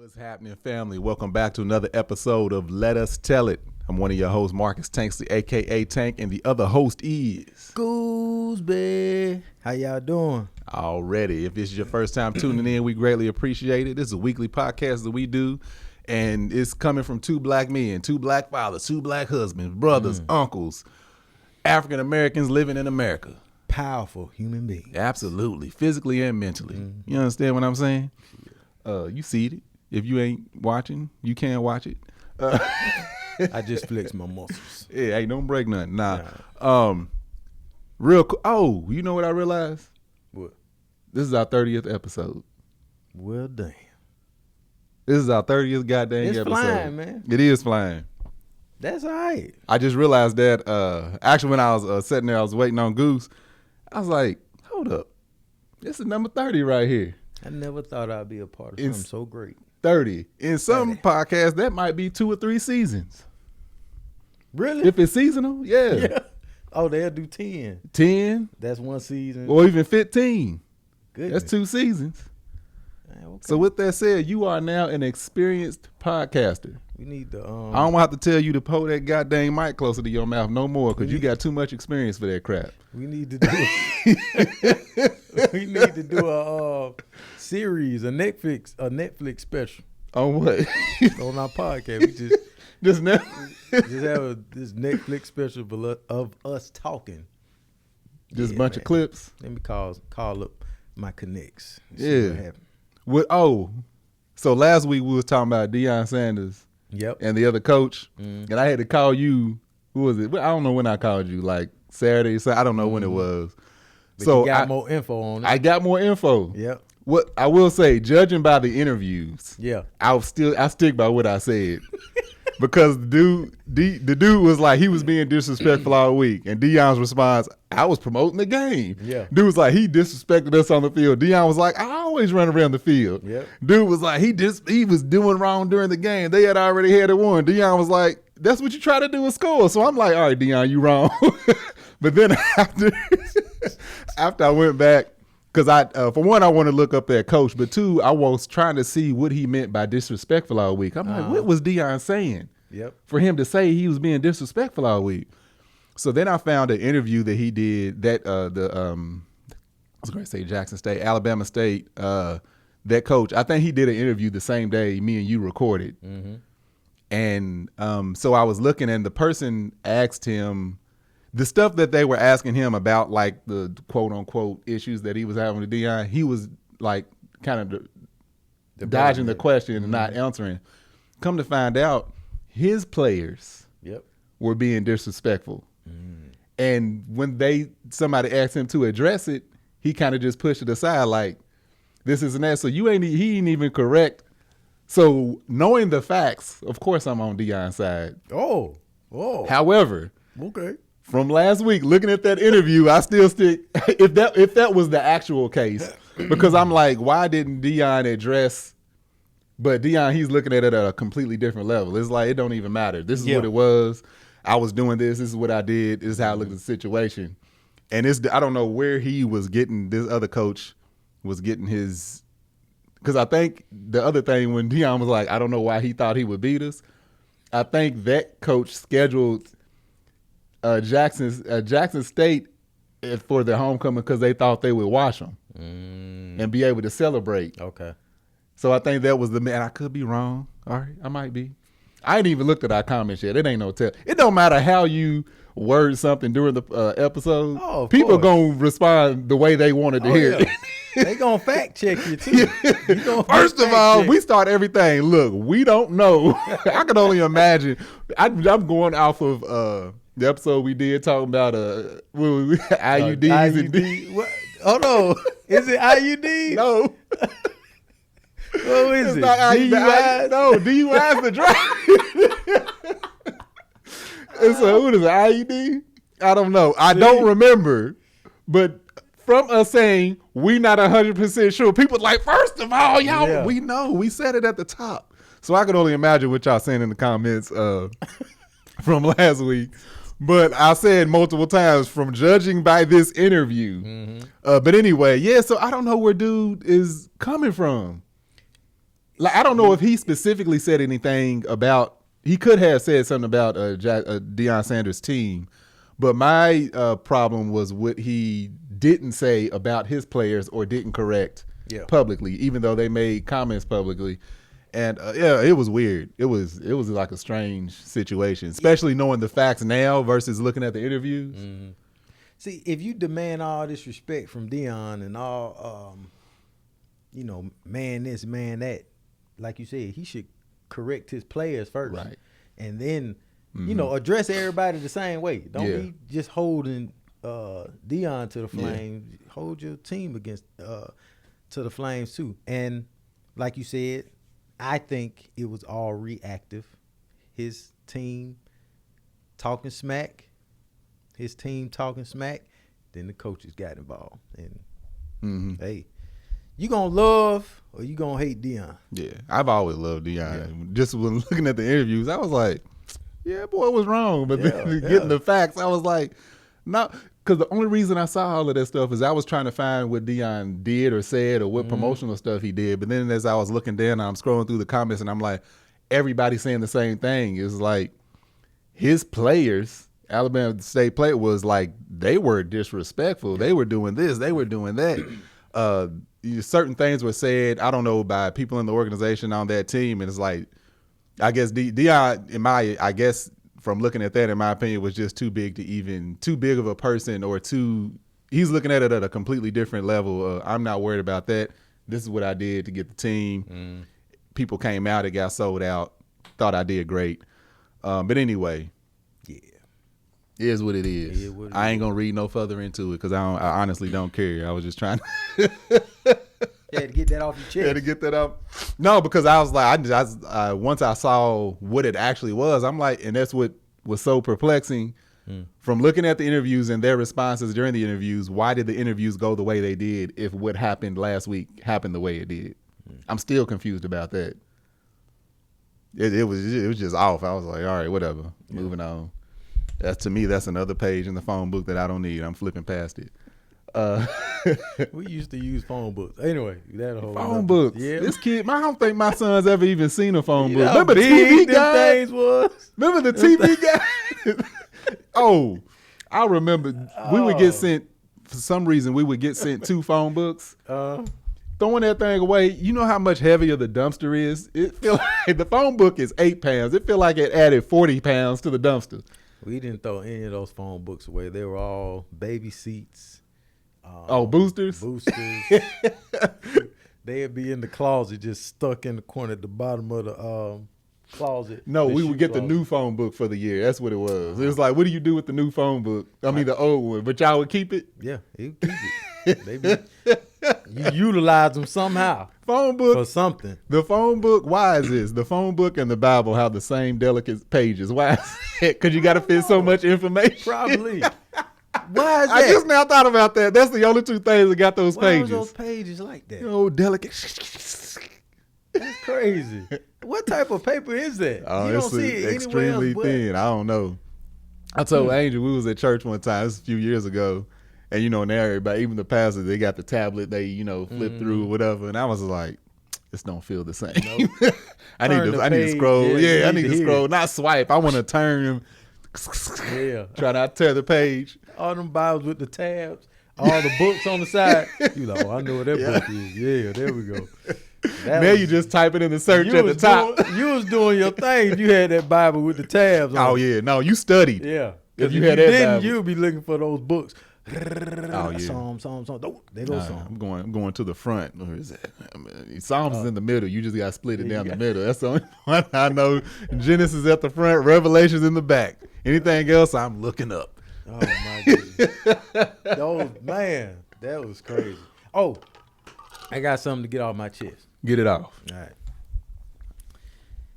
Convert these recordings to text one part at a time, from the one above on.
What's happening, family? Welcome back to another episode of Let Us Tell It. I'm one of your hosts, Marcus Tanksley, a.k.a. Tank, and the other host is... Gooseby. How y'all doing? Already. If this is your first time tuning in, we greatly appreciate it. This is a weekly podcast that we do, and it's coming from two black men, two black fathers, two black husbands, brothers, uncles, African Americans living in America. Powerful human beings. Absolutely. Physically and mentally. You understand what I'm saying? You see it. If you ain't watching, you can watch it. I just flex my muscles. Yeah, hey, don't break nothing. Nah. Real cool. Oh, you know what I realized? What? This is our 30th episode. Well, damn. This is our 30th goddamn It's episode. flying, man. It is flying. That's all right. I just realized that, actually when I was sitting there, I was waiting on Goose. I was like, hold up. This is number 30 right here. I never thought I'd be a part of something so great. 30. In some 30. podcasts, that might be 2 or 3 seasons. Really? If it's seasonal, yeah. Oh, they'll do 10. 10 That's one season. or even 15. Goodness. That's 2 seasons. Okay. So with that said, you are now an experienced podcaster. We need to. I don't have to tell you to pull that goddamn mic closer to your mouth no more because you got too much experience for that crap. We need to do. We need to do a series, a Netflix special On what? on our podcast. We Just now. just have this Netflix special of us talking. Just a Yeah, bunch man. of clips. Let me call up my connects. And Yeah. see what happened. So last week we was talking about Deion Sanders Yep. and the other coach, and I had to call you. Who was it? I don't know when I called you. Like Saturday. So I don't know when it was. But So you got more info on it. I got more info. Yep. What I will say, judging by the interviews, Yeah. I stick by what I said. Because the dude was like, he was being disrespectful all week. And Deion's response, I was promoting the game. Yeah. Dude was like, he disrespected us on the field. Deion was like, I always run around the field. Yep. Dude was like, he was doing wrong during the game. They had already had it won. Deion was like, that's what you try to do is score. So I'm like, all right, Deion, you wrong. But then after I went back, because for one, I want to look up that coach, but two, I was trying to see what he meant by disrespectful all week. I'm like, what was Deion saying? Yep. For him to say he was being disrespectful all week. So then I found an interview that he did that I was going to say Jackson State, Alabama State, that coach. I think he did an interview the same day me and you recorded. Mm-hmm. And so I was looking, and the person asked him the stuff that they were asking him about, like the quote unquote issues that he was having with Deion. He was like kind of dodging the question and not answering. Come to find out, his players were being disrespectful. And when somebody asked him to address it, he kind of just pushed it aside like, this isn't that. So he ain't even correct. So knowing the facts, of course I'm on Deion's side. Oh. However, Okay. from last week, looking at that interview, I still stick, if that was the actual case, because I'm like, why didn't Deion address, but Deion, he's looking at it at a completely different level. It's like, it don't even matter. This is what it was. I was doing this. This is what I did. This is how I looked at the situation. And I don't know where he was getting, this other coach was getting his, because I think the other thing when Deion was like, I don't know why he thought he would beat us. I think that coach scheduled Jackson State for their homecoming because they thought they would watch them and be able to celebrate. Okay. So I think that was the man. I could be wrong. All right, I might be. I ain't even looked at our comments yet. It ain't no tell. It don't matter how you word something during the episode. Oh, of people course. gonna respond the way they wanted to hear it. They gonna fact check you too. First of all, we start everything. Look, we don't know. I can only imagine. I'm going off of the episode we did talking about IUDs and IUD. What? Hold on. Is it IUD? no. What is it? Not DUIs? No, DUIs the drive. It's what is it, IUD? I don't know. I don't remember. But from us saying we not 100% sure, people like, first of all, y'all, we know. We said it at the top. So I can only imagine what y'all saying in the comments from last week. But I said multiple times, from judging by this interview. But anyway, so I don't know where dude is coming from. Like, I don't know if he specifically said anything about. He could have said something about Deion Sanders' team, but my problem was what he didn't say about his players or didn't correct publicly, even though they made comments publicly. And it was weird. It was like a strange situation, especially knowing the facts now versus looking at the interviews. Mm-hmm. See, if you demand all this respect from Deion and all, man this, man that, like you said, he should correct his players first, right? And then, address everybody the same way. Don't be just holding Deion to the flames. Yeah. Hold your team against to the flames too. And like you said, I think it was all reactive. His team talking smack, then the coaches got involved. And hey, you gonna love or you gonna hate Deion? Yeah, I've always loved Deion. Yeah. Just when looking at the interviews, I was like, yeah, boy, what's wrong? But then getting the facts, I was like, no. Because the only reason I saw all of that stuff is I was trying to find what Deion did or said or what promotional stuff he did. But then as I was looking down, I'm scrolling through the comments and I'm like, everybody's saying the same thing. It's like his players, Alabama State player, was like, they were disrespectful. They were doing this. They were doing that. Certain things were said, I don't know, by people in the organization on that team. And it's like, I guess Deion, from looking at that, in my opinion, was just too big of a person, or he's looking at it at a completely different level. I'm not worried about that. This is what I did to get the team. People came out, it got sold out, thought I did great. But anyway, it is what it is. I ain't going to read no further into it because I honestly don't care. I was just trying to. Yeah, to get that off your chest. Yeah, to get that up. No, because I was like, once I saw what it actually was, I'm like, and that's what was so perplexing from looking at the interviews and their responses during the interviews. Why did the interviews go the way they did if what happened last week happened the way it did? I'm still confused about that. It was just off. I was like, all right, whatever. Moving on. To me, that's another page in the phone book that I don't need. I'm flipping past it. We used to use phone books. Anyway, that whole phone books. Yeah, this kid. I don't think my son's ever even seen a phone book. Remember the TV guy? Remember the TV guy? Oh, I remember. We would get sent, for some reason. We would get sent 2 phone books. Throwing that thing away. You know how much heavier the dumpster is. It feel like the phone book is 8 pounds. It feel like it added 40 pounds to the dumpster. We didn't throw any of those phone books away. They were all baby seats. Boosters? Boosters. They'd be in the closet, just stuck in the corner at the bottom of the closet. No, we would get the new phone book for the year. That's what it was. It was like, what do you do with the new phone book? I mean, the old one. But y'all would keep it? Yeah, he would keep it. You utilize them somehow. Phone book. For something. The phone book, why is this? The phone book and the Bible have the same delicate pages. Why is it? Because you got to fit so much information. Probably. Why is that? I just now thought about that. That's the only 2 things that got those pages. Why are those pages like that? Delicate. That's crazy. What type of paper is that? You don't see it extremely thin. I don't know. I told Angel, we was at church one time, this was a few years ago, and now everybody, even the pastors, they got the tablet, they flip through or whatever, and I was like, this don't feel the same. Nope. I need to scroll. I need to scroll, not swipe. I want to turn. Try not to tear the page. All them Bibles with the tabs, all the books on the side. You know, I know what that book is. Yeah, there we go. Now you just type it in the search at the top. You was doing your thing if you had that Bible with the tabs on. Oh yeah, no, you studied. Yeah, if you had that Bible, you'd be looking for those books. Oh yeah, Psalm. There goes Psalm. I'm going to the front. Where is that? Psalms is in the middle. You just got to split it down the middle. That's the only one I know. Genesis at the front, Revelation's in the back. Anything else, I'm looking up. Oh my goodness. Man, that was crazy. Oh, I got something to get off my chest. Get it off. All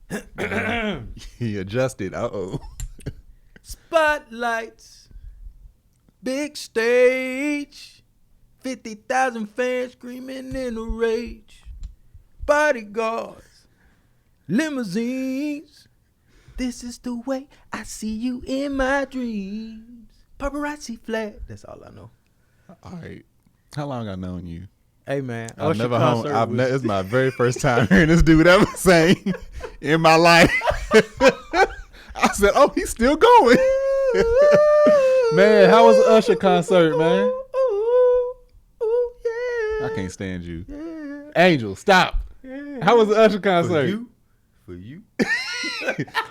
right. He adjusted. Spotlights. Big stage. 50,000 fans screaming in a rage. Bodyguards. Limousines. This is the way I see you in my dreams. Paparazzi flag. That's all I know. All right. How long I known you? Hey man, I've Usher never concert hung. was- It's my very first time hearing this dude ever sing in my life. I said, "Oh, he's still going." Man, how was the Usher concert, man? Yeah. I can't stand you, Yeah. Angel. Stop. Yeah. How was the Usher concert? For you.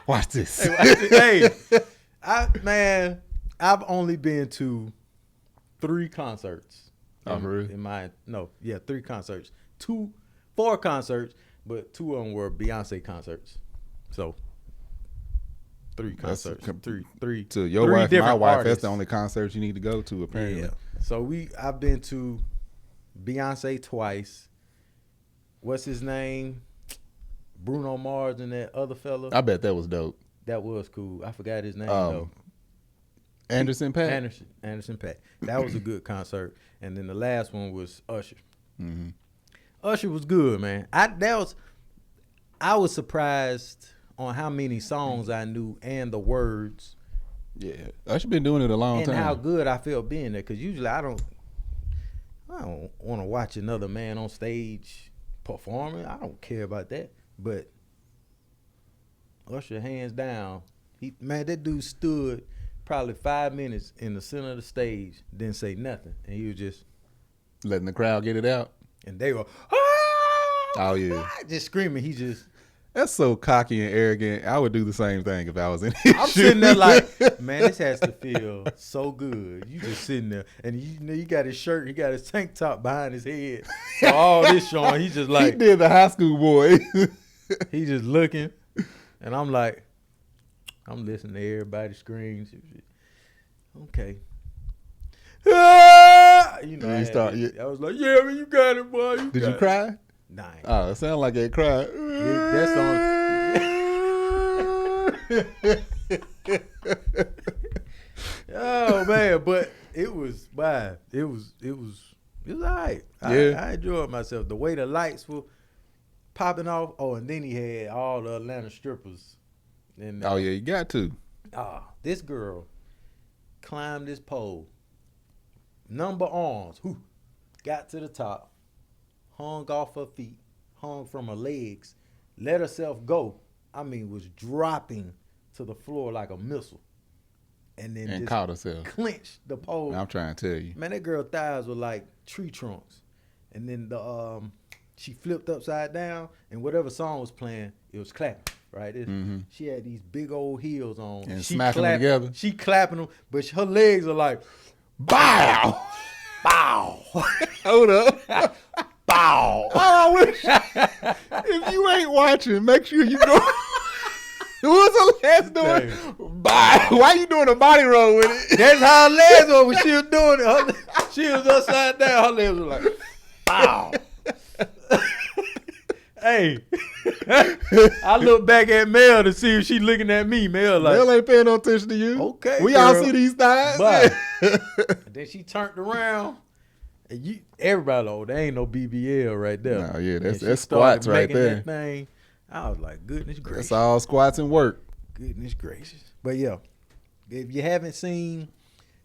Watch this. Hey, I've only been to 3 concerts. Oh, for real? In 3 concerts. 4 concerts, but 2 of them were Beyonce concerts. So 3 concerts. Three. To your 3 wife, my different wife, artists. that's the only concert you need to go to, apparently. Yeah. So I've been to Beyonce twice. What's his name? Bruno Mars and that other fella. I bet that was dope. That was cool. I forgot his name though. Anderson .Paak? Anderson .Paak. That was a good concert. And then the last one was Usher. Mm-hmm. Usher was good, man. I was surprised on how many songs I knew and the words. Yeah. Usher been doing it a long time. And how good I felt being there. Because usually I don't want to watch another man on stage performing. I don't care about that. But Usher, hands down, that dude stood probably 5 minutes in the center of the stage, didn't say nothing, and he was just letting the crowd get it out. And they were, oh yeah, just screaming. He just. That's so cocky and arrogant. I would do the same thing if I was in his I'm shoes. sitting there like, man, this has to feel so good. You just sitting there, and you got his shirt, he got his tank top behind his head, so all this showing. He's just like, he did the high school boy. He just looking, and I'm like, I'm listening to everybody scream. Okay. You know, I was like, yeah, man, you got it, boy. Did you cry? Nah. Oh, it sounded like it cried. That's on. Oh man, but it was bad. It was all right. Yeah. I enjoyed myself. The way the lights were popping off. Oh, and then he had all the Atlanta strippers. And oh yeah, you got to. This girl climbed this pole. Number arms. Got to the top. Hung off her feet. Hung from her legs. Let herself go. I mean, was dropping to the floor like a missile. And then just caught herself. Clenched the pole. I'm trying to tell you. Man, that girl thighs were like tree trunks. And then she flipped upside down, and whatever song was playing, it was clapping. Right? She had these big old heels on. And smacking them together. She clapping them, but her legs are like, bow, bow. Hold up. Bow. Oh, I wish. If you ain't watching, make sure you go. Who was her legs doing? Bow. Why you doing a body roll with it? That's how her legs were when she was doing it. She was upside down. Her legs were like, bow. Hey, I look back at Mel to see if she looking at me. Mel ain't paying no attention to you. Okay, we girl. all see these thighs. But then she turned around. And everybody, there ain't no BBL right there. No, yeah, that's squats right there. That thing, I was like, goodness gracious. That's all squats and work. Goodness gracious. But yeah, if you haven't seen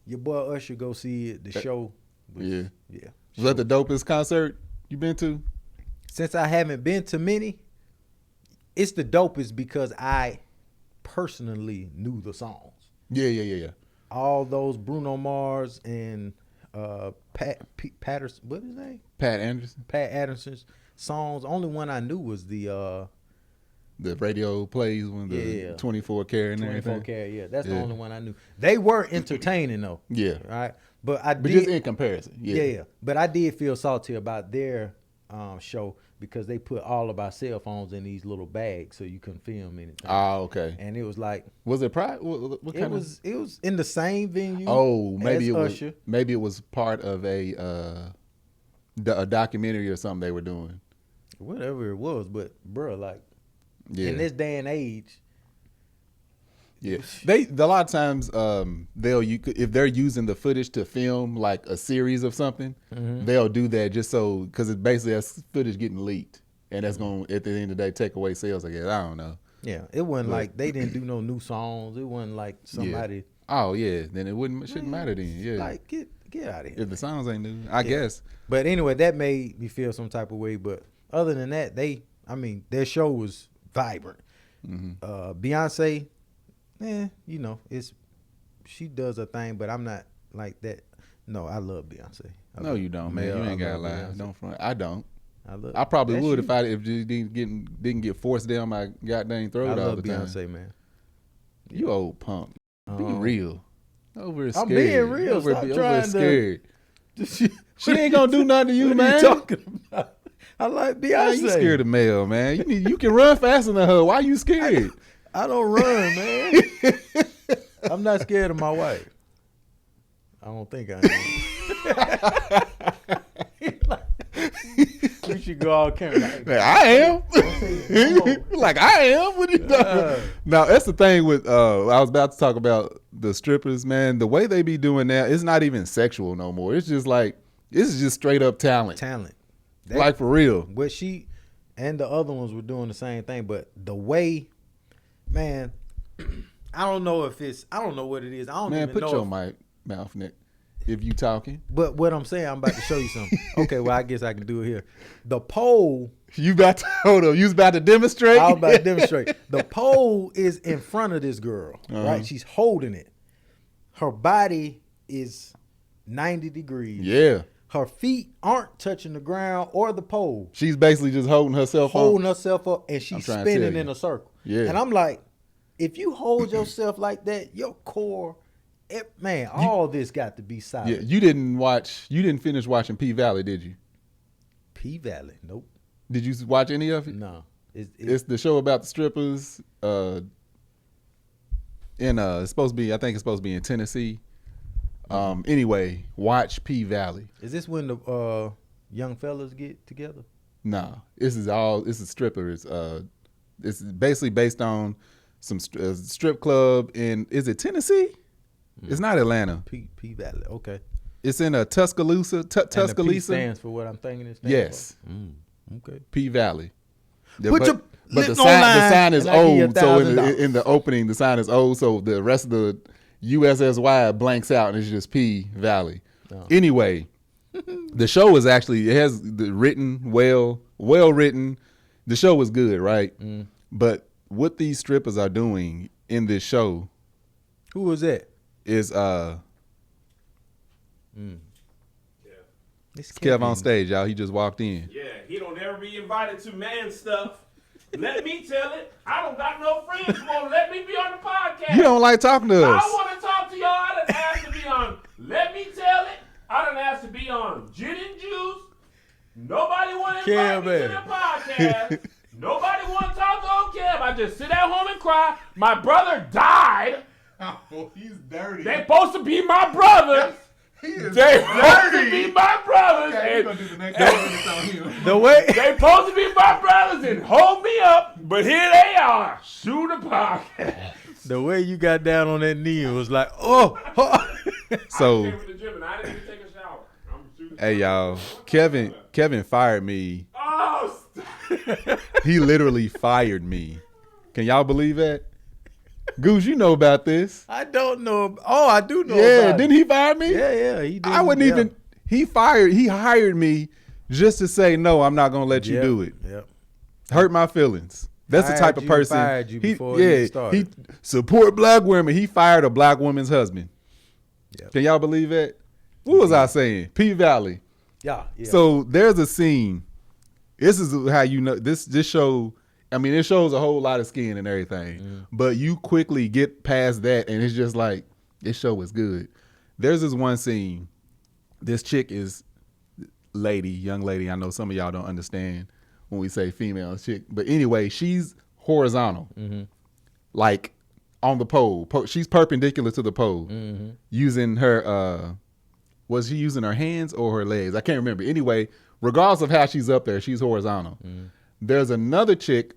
your boy Usher, go see it. The show. Was that the dopest concert you been to? Since I haven't been to many, it's the dopest because I personally knew the songs. Yeah. All those Bruno Mars and Patterson, what is his name? Pat Anderson. Pat Anderson's songs. Only one I knew was the radio plays when the 24 karat and 24 karat, yeah. That's the only one I knew. They were entertaining though. Yeah. Right. But just in comparison. Yeah. But I did feel salty about their show because they put all of our cell phones in these little bags so you couldn't film anything. Oh, okay. And it was like, was it private? What kind it was in the same venue. Oh, maybe as it was. Usher. Maybe it was part of a documentary or something they were doing. Whatever it was, but bro, like in this day and age. Yeah, a lot of times if they're using the footage to film like a series of something, they'll do that just so because it's basically that's footage getting leaked, and that's going to at the end of the day take away sales. I guess I don't know. Yeah, it wasn't like they didn't do no new songs. It wasn't like somebody. Oh yeah, then it shouldn't matter then. Yeah, like get get out of here. If the songs ain't new, I guess. But anyway, that made me feel some type of way. But other than that, their show was vibrant. Beyonce, she does her thing, but I'm not like that. No, I love Beyonce. No, you don't, man. You ain't gotta lie. Beyonce. Don't front. I don't. I probably would if it didn't get forced down my goddamn throat all the time. I love Beyonce, man. You old punk. Be real. Over scared. I'm being real. Over scared. She ain't gonna do nothing to you, man. What are you talking about? I like Beyonce. Man, you scared of Mel, man. You can run faster than her. Why you scared? I don't run, man. I'm not scared of my wife. I don't think I am. We should go all camera. Like, I am. Like I am. What are you talking about? Now that's the thing with. I was about to talk about the strippers, man. The way they be doing that, it's not even sexual no more. It's just like it's just straight up talent. Like for real. But she and the other ones were doing the same thing. But the way, man, I don't know what it is. I don't even know. Put your mouth, Nick. If you talking. But what I'm saying, I'm about to show you something. Okay, well, I guess I can do it here. The pole. You about to hold on. You was about to demonstrate? I was about to demonstrate. The pole is in front of this girl, right? She's holding it. Her body is 90 degrees. Yeah. Her feet aren't touching the ground or the pole. She's basically just holding herself up, and she's spinning in a circle. Yeah. And I'm like, if you hold yourself like that, your core, all this got to be solid. Yeah, you didn't finish watching P-Valley, did you? P-Valley, nope. Did you watch any of it? No. It's the show about the strippers. It's supposed to be. I think it's supposed to be in Tennessee. Anyway, watch P-Valley. Is this when the young fellas get together? No, this is strippers. It's basically based on some strip club in. Is it Tennessee? It's not Atlanta. P-Valley, okay. It's in Tuscaloosa. Tuscaloosa. And the P stands for what I'm thinking it stands yes. for? Okay. P-Valley. But the sign is old, so in the opening, the sign is old, so the rest of the USSY blanks out, and it's just P-Valley. Oh. Anyway, the show is actually, it has written, well written. The show is good, right? But what these strippers are doing in this show. Who was that? Is It's Kev on stage, y'all. He just walked in. Yeah, he don't ever be invited to man stuff. Let me tell it. I don't got no friends who won't let me be on the podcast. You don't like talking to us. I want to talk to y'all. I done asked to be on Let Me Tell It. I done asked to be on Gin and Juice. Nobody want to invite me to the podcast. Nobody want to talk to old Kev. I just sit at home and cry. My brother died. Oh, he's dirty. They supposed to be my brothers. They supposed to be my brothers. Okay, and, we're gonna do the next on him. The way they supposed to be my brothers and hold me up, but here they are, shoot a podcast. The way you got down on that knee, it was like, So I came from the gym and I didn't even take a shower. I'm shooting. Hey y'all, Kevin fired me. Oh, stop. He literally fired me. Can y'all believe that? Goose, you know about this. I don't know. Oh, I do know yeah, about didn't he fire me? Yeah, he did. I wouldn't even. He hired me just to say no. I'm not gonna let you do it. Yep. Hurt my feelings. That's the type of person. Fired you before you started. He support black women. He fired a black woman's husband. Yep. Can y'all believe that? What was I saying? P-Valley. Yeah. So there's a scene. This is how you know this show. I mean, it shows a whole lot of skin and everything, but you quickly get past that, and it's just like, this show is good. There's this one scene. This chick is young lady. I know some of y'all don't understand when we say female chick, but anyway, she's horizontal, like on the pole. She's perpendicular to the pole, using her. Was she using her hands or her legs? I can't remember. Anyway, regardless of how she's up there, she's horizontal. There's another chick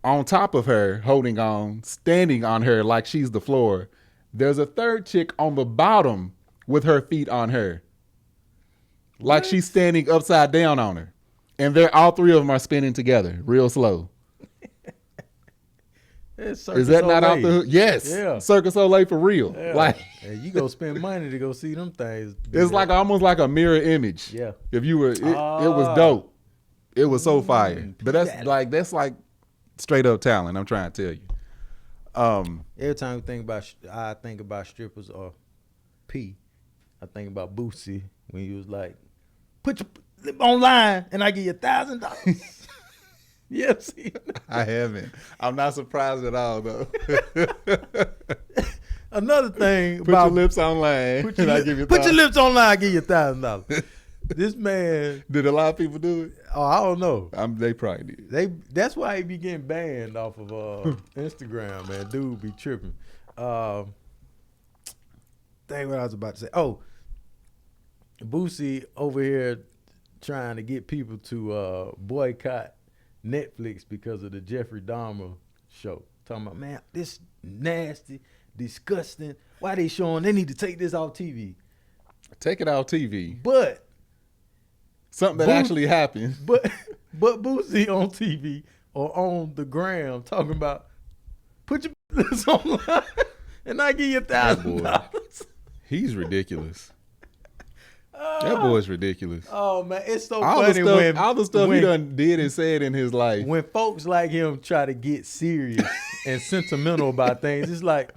on top of her, holding on, standing on her like she's the floor. There's a third chick on the bottom with her feet on her, like she's standing upside down on her. And all three of them are spinning together real slow. Is that not off the hook? Yes. Yeah. Circus Olay for real. Yeah. Like, and you go spend money to go see them things. it's like almost like a mirror image. Yeah. If you were, it was dope. It was so fire. But that's like straight up talent. I'm trying to tell you. Every time I think about strippers or P, I think about Boosie when he was like, put your lip online and I give you $1,000. Yes. I haven't. I'm not surprised at all though. Another thing put your lips online put your lips online, I give you $1,000. This man. Did a lot of people do it? Oh, I don't know. They probably did. That's why he be getting banned off of Instagram, man. Dude be tripping. Dang, what I was about to say. Oh, Boosie over here trying to get people to boycott Netflix because of the Jeffrey Dahmer show. Talking about, man, this nasty, disgusting. Why they showing? They need to take this off TV. Take it off TV. But something that actually happened. But Boosie on TV or on the gram talking about put your business online and I give you $1,000. He's ridiculous. That boy's ridiculous. Oh man, it's so all funny when all the stuff he done did and said in his life. When folks like him try to get serious and sentimental about things, it's like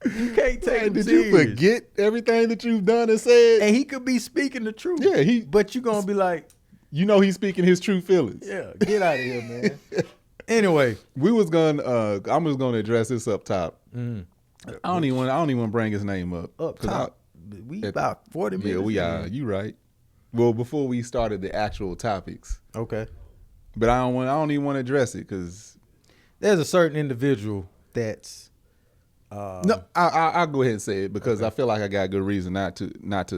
you can't take him Did serious. you forget everything that you've done and said? And he could be speaking the truth. Yeah, but you gonna be like, you know, he's speaking his true feelings. Yeah, get out of here, man. Anyway, we was gonna. I'm just gonna address this up top. Mm. I don't even want to bring his name up. Up top. We about 40 minutes. Yeah, we are. You right. Well, before we started the actual topics. Okay. But I don't even want to address it because there's a certain individual that's. No, I'll go ahead and say it because I feel like I got a good reason not to.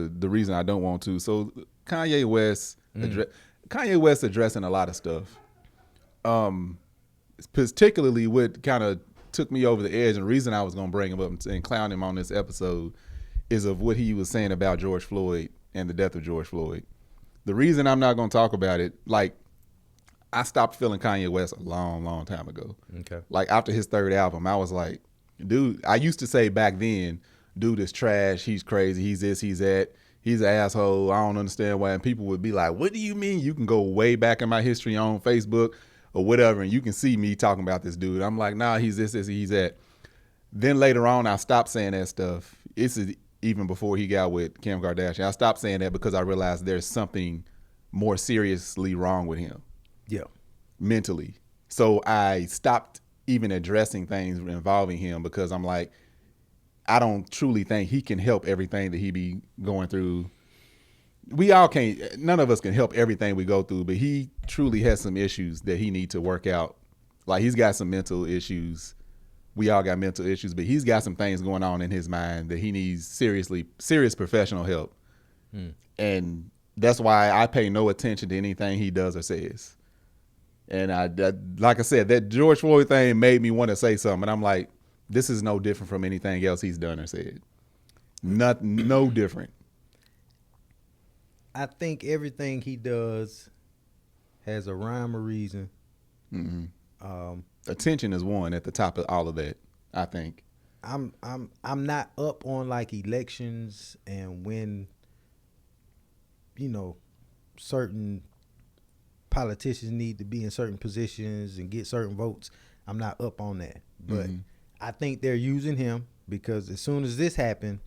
The reason I don't want to. So Kanye West, addressing a lot of stuff. Particularly what kind of took me over the edge, and the reason I was going to bring him up and clown him on this episode is of what he was saying about George Floyd and the death of George Floyd. The reason I'm not going to talk about it, like, I stopped feeling Kanye West a long, long time ago. Okay. Like, after his third album, I was like, dude, I used to say back then, dude is trash, he's crazy, he's this, he's that, he's an asshole, I don't understand why. And people would be like, what do you mean? You can go way back in my history on Facebook or whatever, and you can see me talking about this dude. I'm like, nah, he's this, he's that. Then later on, I stopped saying that stuff. It's even before he got with Kim Kardashian. I stopped saying that because I realized there's something more seriously wrong with him. Yeah. Mentally. So I stopped even addressing things involving him because I'm like, I don't truly think he can help everything that he be going through. We all can't, none of us can help everything we go through, but he truly has some issues that he needs to work out. Like, he's got some mental issues. We all got mental issues, but he's got some things going on in his mind that he needs serious professional help. And that's why I pay no attention to anything he does or says. And like I said, that George Floyd thing made me want to say something. And I'm like, this is no different from anything else he's done or said. No different. I think everything he does has a rhyme or reason. Mm-hmm. Attention is one at the top of all of that, I think. I'm not up on like elections and when, you know, certain politicians need to be in certain positions and get certain votes. I'm not up on that. But I think they're using him because as soon as this happened,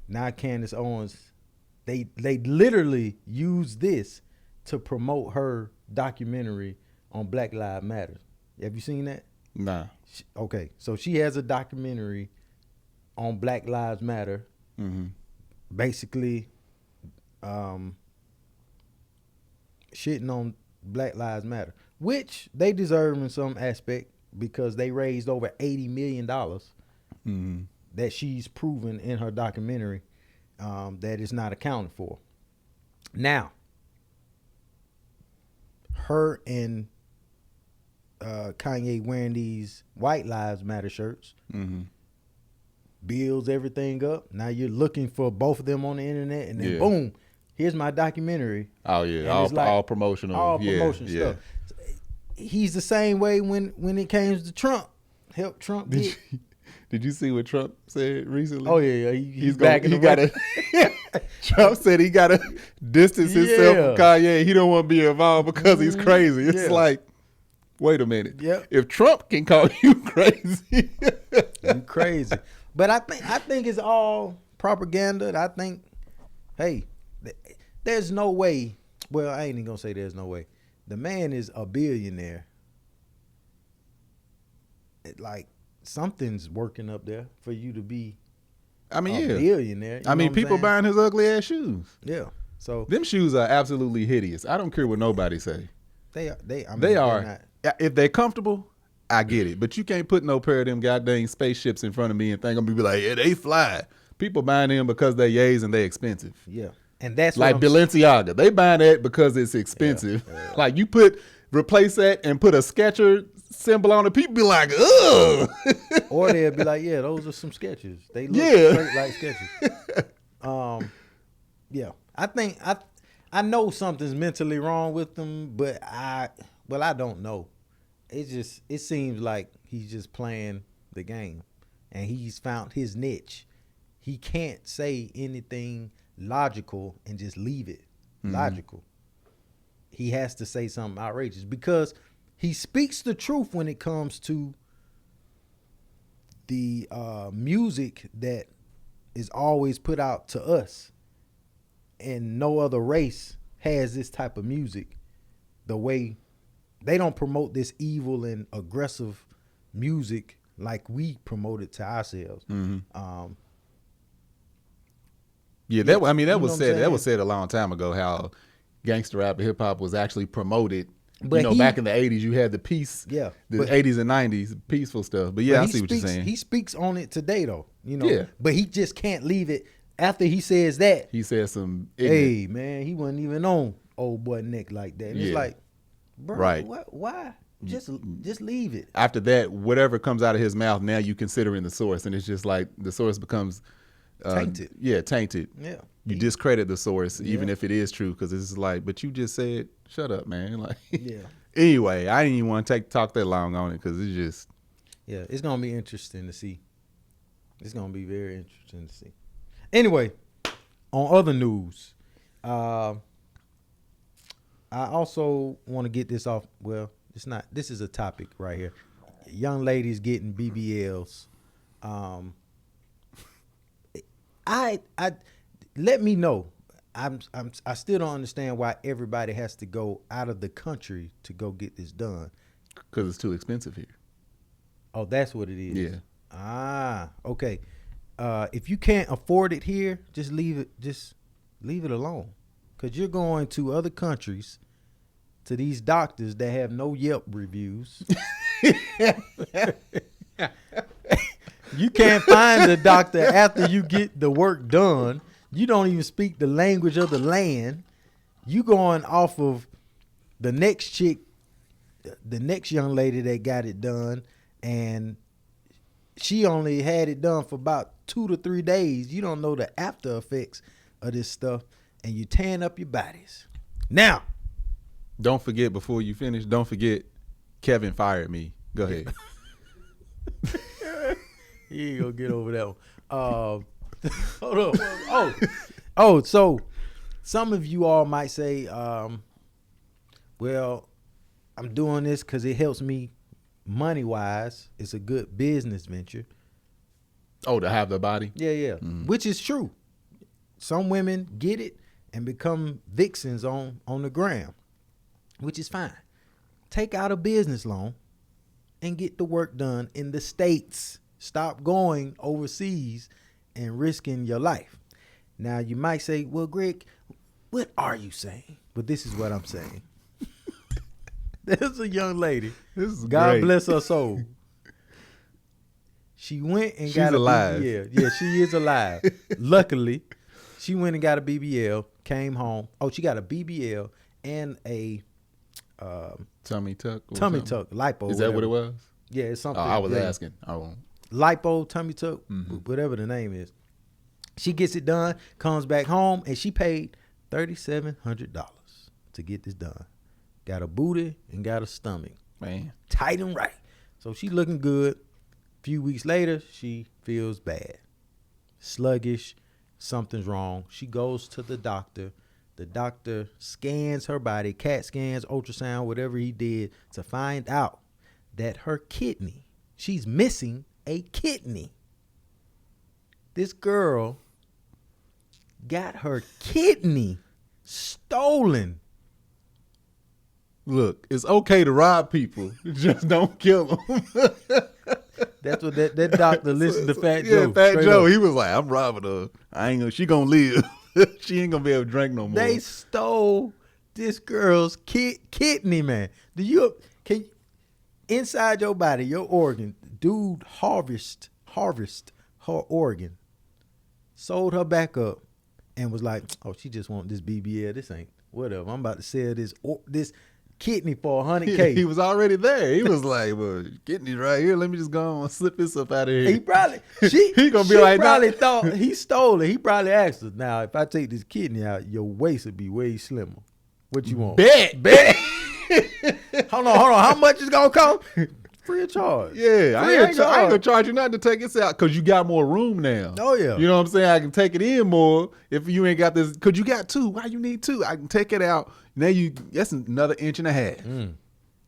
now Candace Owens, they literally use this to promote her documentary on Black Lives Matter. Have you seen that? Nah. Okay, so she has a documentary on Black Lives Matter, basically shitting on Black Lives Matter, which they deserve in some aspect because they raised over $80 million that she's proven in her documentary that is not accounted for. Now, her and Kanye wearing these White Lives Matter shirts builds everything up. Now you're looking for both of them on the internet, and then boom, here's my documentary. Oh yeah, all promotional, all promotion stuff. He's the same way when it came to Trump. help Trump get. Did you see what Trump said recently? Oh yeah, he's backing he got Trump said he got to distance himself from Kanye. He don't want to be involved because he's crazy. It's like, wait a minute. Yep. If Trump can call you crazy, you crazy. But I think it's all propaganda. I think, hey, there's no way. Well, I ain't even gonna say there's no way. The man is a billionaire. Like something's working up there for you to be. A billionaire. I mean, people buying his ugly ass shoes. Yeah. So them shoes are absolutely hideous. I don't care what nobody say. They are. Not. If they're comfortable, I get it. But you can't put no pair of them goddamn spaceships in front of me and think I'm gonna be like, yeah, they fly. People buying them because they're yays and they expensive. Yeah. And that's like Balenciaga. They buying that because it's expensive. Yeah. Like you replace that and put a Skechers symbol on it, people be like, ugh. Or they'll be like, yeah, those are some Skechers. They look straight like Skechers. Yeah. I think I know something's mentally wrong with them, but I don't know. It seems like he's just playing the game and he's found his niche. He can't say anything logical and just leave it logical. He has to say something outrageous because he speaks the truth when it comes to the music that is always put out to us, and no other race has this type of music. The way they don't promote this evil and aggressive music like we promote it to ourselves. That was said. That was said a long time ago. How gangster rap and hip hop was actually promoted. But back in the 80s, you had the peace. Yeah, the 80s and 90s, peaceful stuff. But I see what you're saying. He speaks on it today, though. Yeah. But he just can't leave it. After he says that, he says some. Hey man, he wasn't even on old boy neck like that. And it's like, bro, right? Why? Just leave it. After that, whatever comes out of his mouth, now you considering the source, and it's just like the source becomes. Tainted. Tainted. Yeah. You discredit the source, even if it is true, because it's like, but you just said, shut up, man. Like, Anyway, I didn't even want to talk that long on it because it's just. Yeah, it's going to be interesting to see. It's going to be very interesting to see. Anyway, on other news, I also want to get this off. Well, it's not. This is a topic right here. Young ladies getting BBLs. I let me know. I still don't understand why everybody has to go out of the country to go get this done. Because it's too expensive here. Oh, that's what it is. Yeah. Ah, okay. If you can't afford it here, just leave it. Just leave it alone. Because you're going to other countries, to these doctors that have no Yelp reviews. You can't find a doctor after you get the work done. You don't even speak the language of the land. You going off of the next chick, the next young lady that got it done, and she only had it done for about 2 to 3 days. You don't know the after effects of this stuff, and you're tearing up your bodies. Now, don't forget, before you finish, don't forget Kevin fired me. Go ahead. He ain't gonna get over that one. Hold on. So some of you all might say, well, I'm doing this because it helps me money-wise. It's a good business venture. Oh, to have the body? Yeah. Mm-hmm. Which is true. Some women get it and become vixens on the gram, which is fine. Take out a business loan and get the work done in the States. Stop going overseas and risking your life. Now, you might say, well, Greg, what are you saying? But this is what I'm saying. There's a young lady. This is God great. Bless her soul. She went and got alive. a BBL. Yeah, she is alive. Luckily, she went and got a BBL, came home. Oh, she got a BBL and a tummy tuck, lipo. Is that what it was? Yeah, it's something. I was asking. I won't. Lipo, tummy tuck, whatever the name is. She gets it done, comes back home, and she paid $3,700 to get this done. Got a booty and got a stomach. Man. Tight and right. So she looking good. few weeks later, she feels bad, sluggish, something's wrong. She goes to the doctor. The doctor scans her body, CAT scans, ultrasound, whatever he did, to find out that her kidney, she's missing a kidney. This girl got her kidney stolen. Look, it's okay to rob people. Just don't kill them. That's what that doctor listened to Fat Joe. Yeah, Fat Joe. Up. He was like, I'm robbing her. She gonna live. She ain't gonna be able to drink no more. They stole this girl's kidney, man. Can inside your body, your organ, dude harvest her organ, sold her back up, and was like, oh, she just want this BBL. This ain't whatever. I'm about to sell this kidney for $100K. He was already there. He was like, well, kidney's right here. Let me just go and slip this up out of here. He probably thought he stole it. He probably asked us, now, if I take this kidney out, your waist would be way slimmer. What you want? Bet. Hold on. How much is gonna cost? Free of charge. Yeah, I ain't gonna charge you nothing to take this out because you got more room now. Oh yeah. You know what I'm saying? I can take it in more if you ain't got this. Because you got two. Why you need two? I can take it out. Now that's another inch and a half.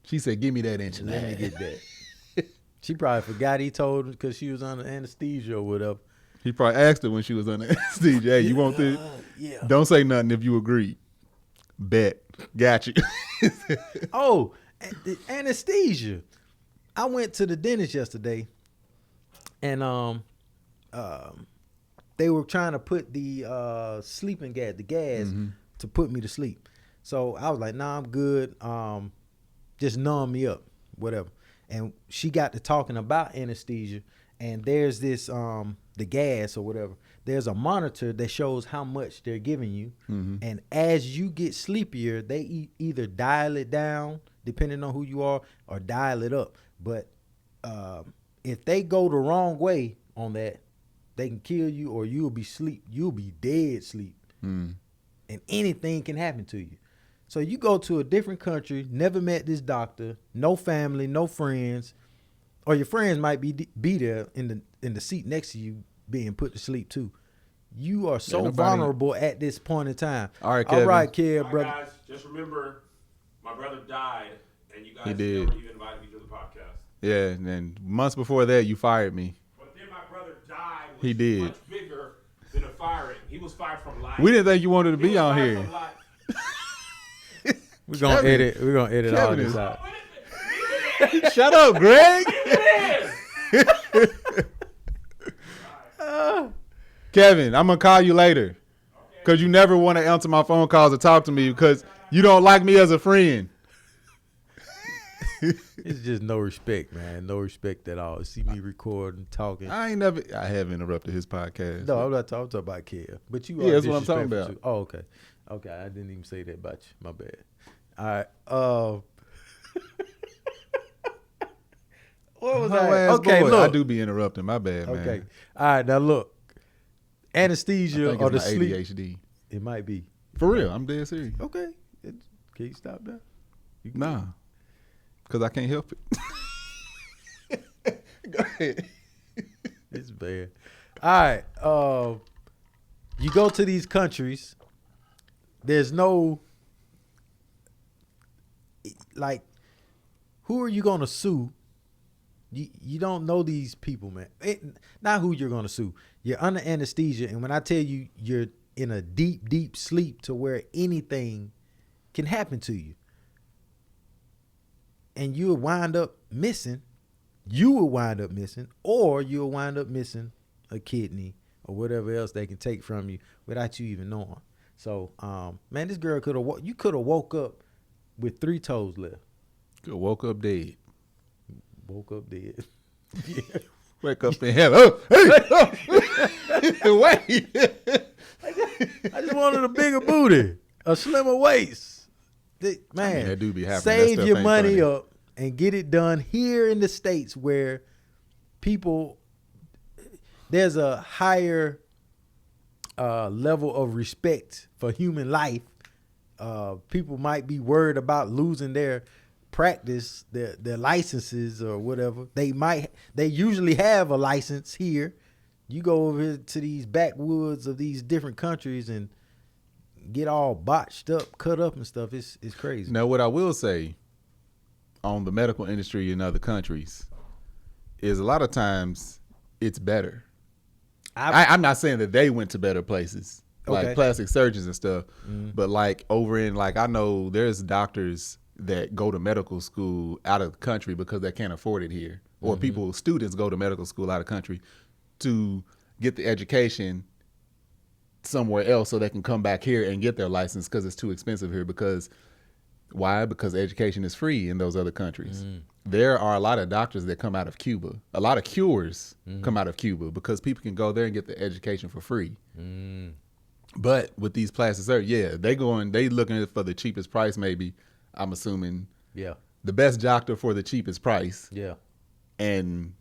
She said, give me that inch and a half. Let me get that. She probably forgot he told her because she was under anesthesia or whatever. He probably asked her when she was under anesthesia, hey, you want this? Yeah. Don't say nothing if you agree. Bet. Got you. Oh, the anesthesia. I went to the dentist yesterday, and they were trying to put the sleeping gas, to put me to sleep. So I was like, nah, I'm good. Just numb me up, whatever. And she got to talking about anesthesia, and there's this the gas or whatever. There's a monitor that shows how much they're giving you, and as you get sleepier, they either dial it down depending on who you are, or dial it up. But if they go the wrong way on that, they can kill you, or you'll be dead sleep, and anything can happen to you. So you go to a different country, never met this doctor, no family, no friends, or your friends might be there in the seat next to you being put to sleep too. You are so vulnerable at this point in time. All right, Kevin. All right, kid, brother. Guys, just remember, my brother died, and you guys He never did. even invited me to the podcast. Yeah, and then months before that, you fired me. But then my brother died, which He did. much bigger than a firing. He was fired from life. We didn't think you wanted to He be was on fired here. from life. We're gonna edit all Kevin this is- out. Shut up, Greg. Kevin, I'm going to call you later because you never want to answer my phone calls or talk to me because you don't like me as a friend. It's just no respect, man. No respect at all. See me recording, talking. I have interrupted his podcast. No, I'm not talking about Kev. But you Yeah, are that's what I'm talking disrespectful about. too. Oh, okay. Okay, I didn't even say that about you. My bad. All right. What was I? Okay, boy. look. I do be interrupting. My bad, man. Okay. All right, now look. I Anesthesia think or the it's my sleep. ADHD. It might be. For real, I'm dead serious. Okay. Can you stop that? Nah, because I can't help it. Go ahead. It's bad. All right. You go to these countries. There's no, like, who are you going to sue? You don't know these people, man. Not who you're going to sue. You're under anesthesia, and when I tell you you're in a deep, deep sleep to where anything can happen to you, and you'll wind up missing, or you'll wind up missing a kidney or whatever else they can take from you without you even knowing. So, man, this girl you could have woke up with 3 toes left. Woke up dead. Woke up dead. Wake up in heaven. Oh, hey, wait. I just wanted a bigger booty, a slimmer waist. Man, that do be happening. That save stuff your ain't money funny. up and get it done here in the States where there's a higher level of respect for human life. People might be worried about losing their practice their licenses or whatever. They usually have a license here. You go over here to these backwoods of these different countries and get all botched up, cut up and stuff. It's crazy. Now, what I will say on the medical industry in other countries is a lot of times it's better. I'm not saying that they went to better places, like plastic surgeons and stuff, but like over in, like, I know there's doctors that go to medical school out of the country because they can't afford it here, or students go to medical school out of country to get the education somewhere else so they can come back here and get their license because it's too expensive here. Why? Because education is free in those other countries. There are a lot of doctors that come out of Cuba. A lot of cures come out of Cuba because people can go there and get the education for free. But with these plastic surgeons, they looking for the cheapest price maybe, I'm assuming. Yeah. The best doctor for the cheapest price. Yeah. And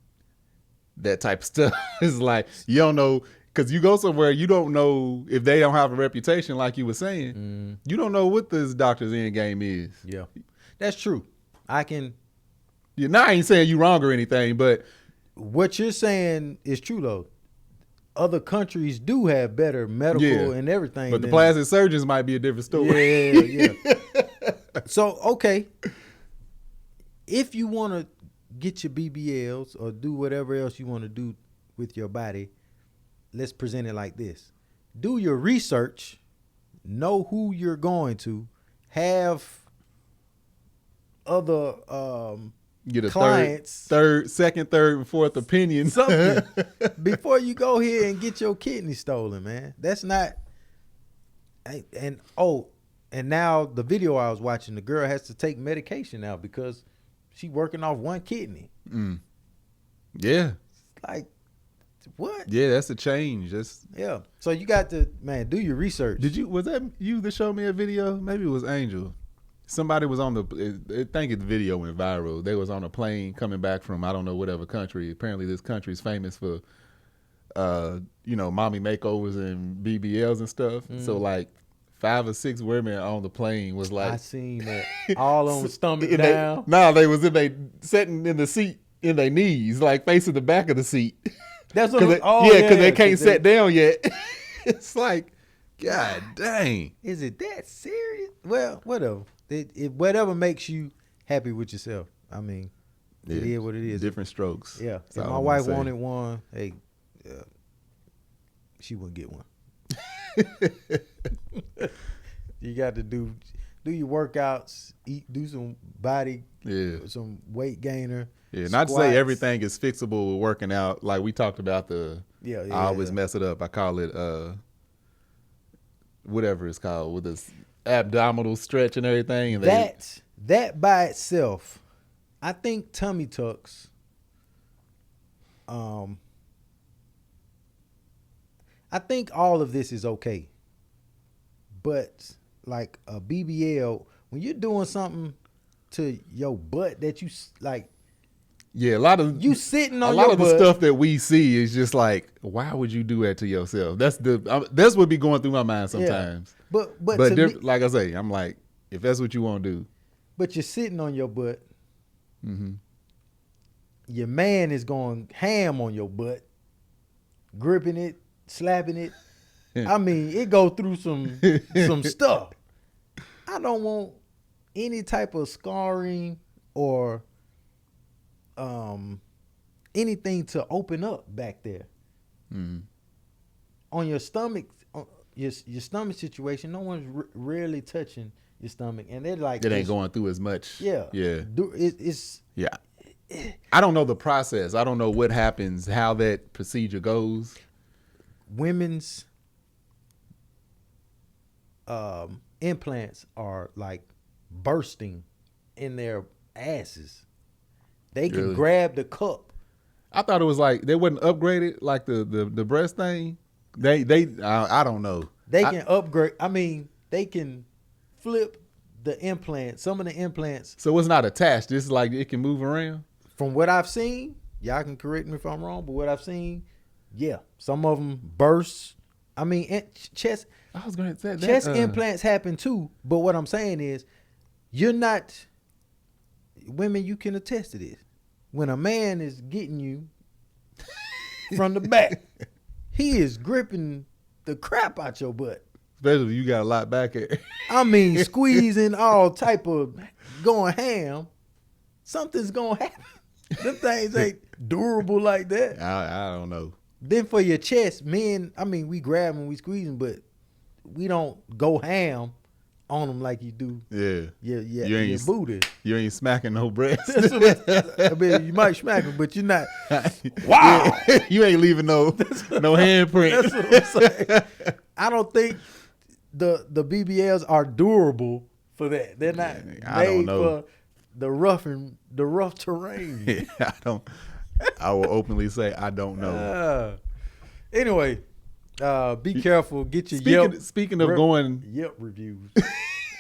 that type of stuff is like, you don't know, because you go somewhere, you don't know if they don't have a reputation like you were saying. You don't know what this doctor's end game is. Yeah. That's true. I ain't saying you wrong or anything, but what you're saying is true though. Other countries do have better medical and everything. But the plastic surgeons might be a different story. Yeah. So, okay. If you want to get your BBLs or do whatever else you want to do with your body, let's present it like this. Do your research, know who you're going to, have other get a clients, second, third, and fourth opinion. something before you go here and get your kidney stolen, man. That's not. And now the video I was watching, the girl has to take medication now because she working off one kidney. Yeah. Like, what? Yeah, that's a change. Yeah. So you got to, man, do your research. Was that you that showed me a video? Maybe it was Angel. Somebody was I think the video went viral. They was on a plane coming back from, I don't know, whatever country. Apparently this country is famous for, mommy makeovers and BBLs and stuff. So like 5 or 6 women on the plane was like. I seen that. All on the stomach down. They was sitting in the seat in their knees, like facing the back of the seat. That's what because they can't sit down yet. It's like, God dang. Is it that serious? Well, whatever. Whatever makes you happy with yourself. I mean, it is what it is. Different strokes. Yeah. If my wife wanted one, hey, she wouldn't get one. You got to do your workouts, do some body, some weight gainer. Yeah, not to say everything is fixable with working out. Like we talked about I always mess it up. I call it whatever it's called with this abdominal stretch and everything. And that by itself, I think tummy tucks. I think all of this is okay, but like a BBL, when you're doing something to your butt that you like. Yeah, a lot of you sitting on a lot your of butt. The stuff that we see is just like, why would you do that to yourself? That's what be going through my mind sometimes. Yeah. But like I say, I'm like, if that's what you want to do. But you're sitting on your butt. Your man is going ham on your butt, gripping it, slapping it. I mean, it go through some stuff. I don't want any type of scarring or anything to open up back there. On your stomach, your stomach situation, no one's rarely touching your stomach, and they're like, it ain't going through as much. Yeah. It's I don't know the process. I don't know what happens, how that procedure goes. Women's implants are like bursting in their asses. They can grab the cup. I thought it was like they wasn't upgraded like the breast thing. I don't know. They can upgrade. I mean, they can flip the implant. Some of the implants. So it's not attached. It's like it can move around. From what I've seen, y'all can correct me if I'm wrong, but what I've seen, yeah, some of them burst. I mean, chest. I was going to say that. Chest implants happen too, but what I'm saying is, you're not women, you can attest to this. When a man is getting you from the back, he is gripping the crap out your butt. Especially if you got a lot back here. I mean, squeezing all type of going ham. Something's gonna happen. Them things ain't durable like that. I don't know. Then for your chest, men, I mean, we grab them, we squeeze them, but we don't go ham on them like you do. Yeah. Your booty. You ain't smacking no breast. I mean, you might smack them, but you're not. Wow. You ain't leaving no handprint. That's what I'm saying. I don't think the BBLs are durable for that. They're not made for the rough terrain. Yeah, I will openly say I don't know. Anyway, be careful. Get your Speaking of going Yelp reviews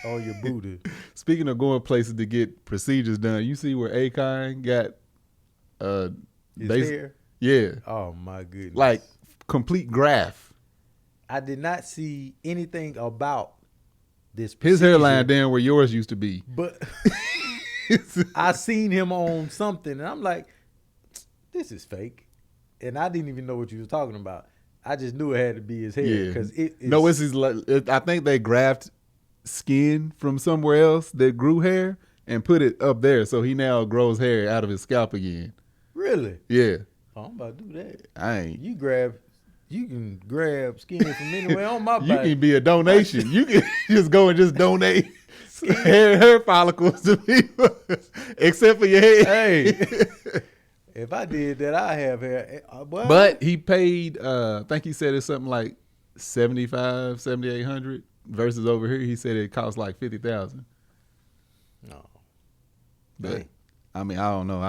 on your booty. Speaking of going places to get procedures done, you see where Akon got his hair? Yeah. Oh my goodness. Like complete graft. I did not see anything about this procedure, his hairline down where yours used to be. But I seen him on something and I'm like, this is fake. And I didn't even know what you was talking about. I just knew it had to be his hair because it's his. I think they graft skin from somewhere else that grew hair and put it up there, so he now grows hair out of his scalp again. Really? Yeah. Oh, I'm about to do that. I ain't. You can grab skin from anywhere on my body. You can be a donation. You can just go and just donate hair follicles to people, except for your head. Hey. If I did that, I have hair. But he paid, I think he said it's something like $7,800 versus over here, he said it costs like $50,000. No. But, Hey. I mean, I don't know.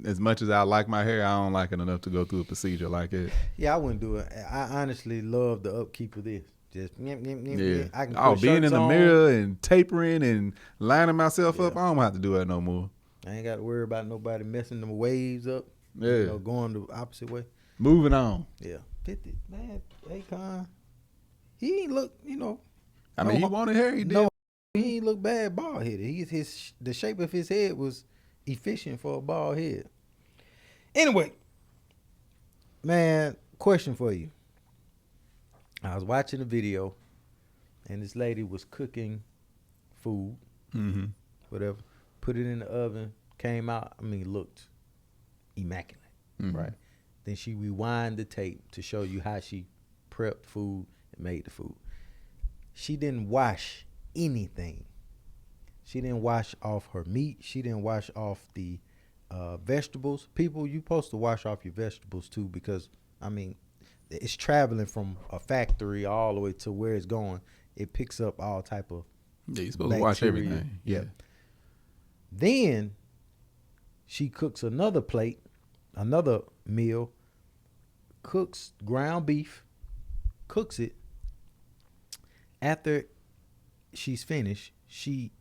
As much as I like my hair, I don't like it enough to go through a procedure like it. Yeah, I wouldn't do it. I honestly love the upkeep of this. Just I can put being in the on. mirror and tapering and lining myself up, I don't have to do that no more. I ain't got to worry about nobody messing them waves up. Yeah. Going the opposite way. Moving on. Yeah. 50, man, Akon. He ain't look, I mean, he wanted hair. He did. No, he ain't look bad bald headed. The shape of his head was efficient for a bald head. Anyway, man, question for you. I was watching a video, and this lady was cooking food, whatever. Put it in the oven, came out, looked immaculate, right? Then she rewind the tape to show you how she prepped food and made the food. She didn't wash anything. She didn't wash off her meat. She didn't wash off the vegetables. People, you supposed to wash off your vegetables too because, it's traveling from a factory all the way to where it's going. It picks up all type of Yeah, you're supposed to wash everything. Yeah. Then she cooks another plate, another meal, cooks ground beef, cooks it. After she's finished, she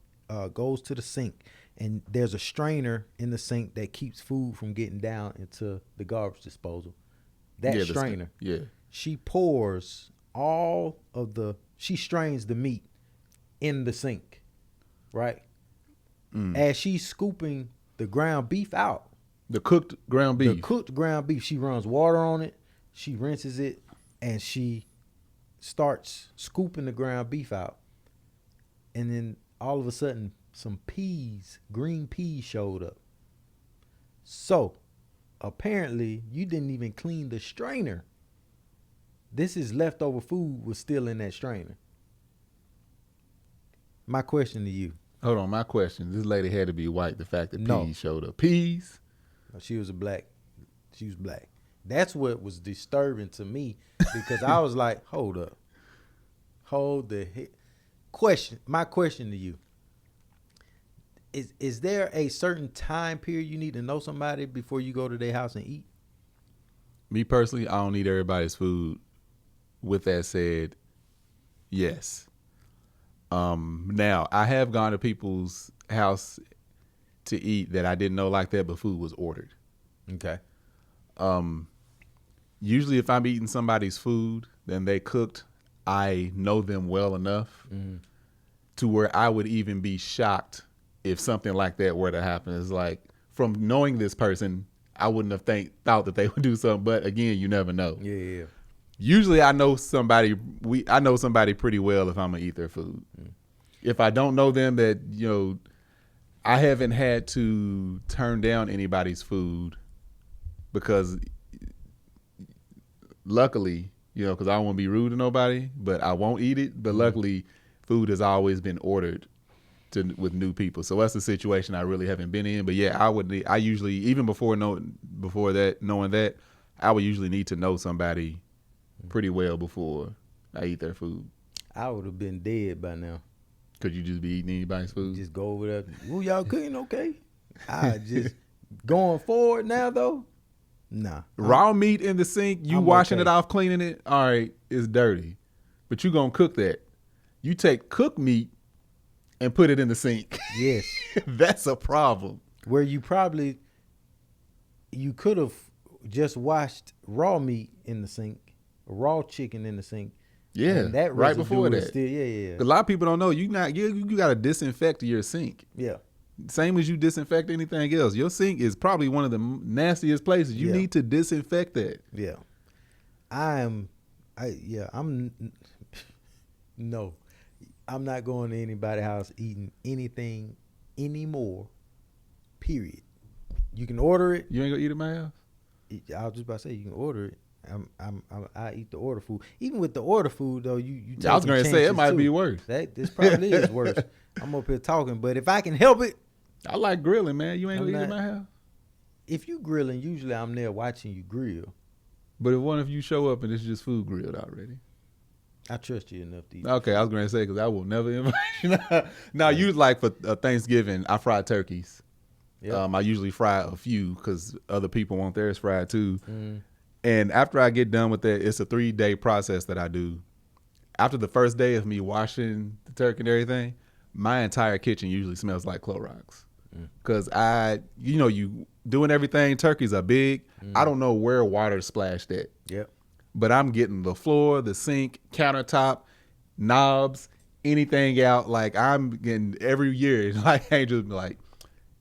goes to the sink, and there's a strainer in the sink that keeps food from getting down into the garbage disposal. That strainer. She pours she strains the meat in the sink, right? As she's scooping the ground beef out. The cooked ground beef. She runs water on it. She rinses it, and she starts scooping the ground beef out. And then all of a sudden, some green peas showed up. So, apparently, you didn't even clean the strainer. This is leftover food was still in that strainer. My question to you. Hold on, my question. This lady had to be white, the fact that peas showed up. Peas? She was black. That's what was disturbing to me because I was like, hold up. Hold the heck. My question to you. Is there a certain time period you need to know somebody before you go to their house and eat? Me personally, I don't eat everybody's food. With that said, yes. Now, I have gone to people's house to eat that I didn't know like that, but food was ordered. Okay. Usually if I'm eating somebody's food, then they cooked, I know them well enough to where I would even be shocked if something like that were to happen. It's like, from knowing this person, I wouldn't have thought that they would do something. But again, you never know. Yeah. Usually I know somebody pretty well if I'm gonna eat their food. If I don't know them, that, you know, I haven't had to turn down anybody's food, because luckily, you know, because I don't want to be rude to nobody, but I won't eat it. But luckily, food has always been ordered with new people. So that's the situation I really haven't been in. But yeah, I usually, even knowing that, I would usually need to know somebody pretty well before I eat their food. I would have been dead by now. Could you just be eating anybody's food? Just go over there. Ooh, y'all cooking okay? I just going forward now though. Nah. Raw meat in the sink, you I'm washing okay. it off, cleaning it. All right, it's dirty, but you gonna cook that. You take cooked meat and put it in the sink. Yes. That's a problem. Where you could have just washed raw meat in the sink, raw chicken in the sink. Yeah, and that right residue before is that. Still, yeah. A lot of people don't know you got to disinfect your sink. Yeah. Same as you disinfect anything else. Your sink is probably one of the nastiest places. You need to disinfect that. Yeah. No. I'm not going to anybody's house eating anything anymore. Period. You can order it. You ain't gonna eat at my house? I was just about to say you can order it. I eat the order food. Even with the order food though, you I was gonna say it might be worse. This probably is worse. I'm up here talking, but if I can help it, I like grilling, man. You ain't gonna eat at my house? If you grilling, usually I'm there watching you grill. But what if you show up and it's just food grilled already? I trust you enough to eat. Okay, I was gonna say, because I will never invite you. Now, you like for Thanksgiving, I fry turkeys. Yep. I usually fry a few because other people want theirs fried too. And after I get done with that, it's a 3-day process that I do. After the first day of me washing the turkey and everything, my entire kitchen usually smells like Clorox. Because you doing everything, turkeys are big. I don't know where water splashed at. Yep. But I'm getting the floor, the sink, countertop, knobs, anything out. Like, I'm getting every year. Like, Angel be like,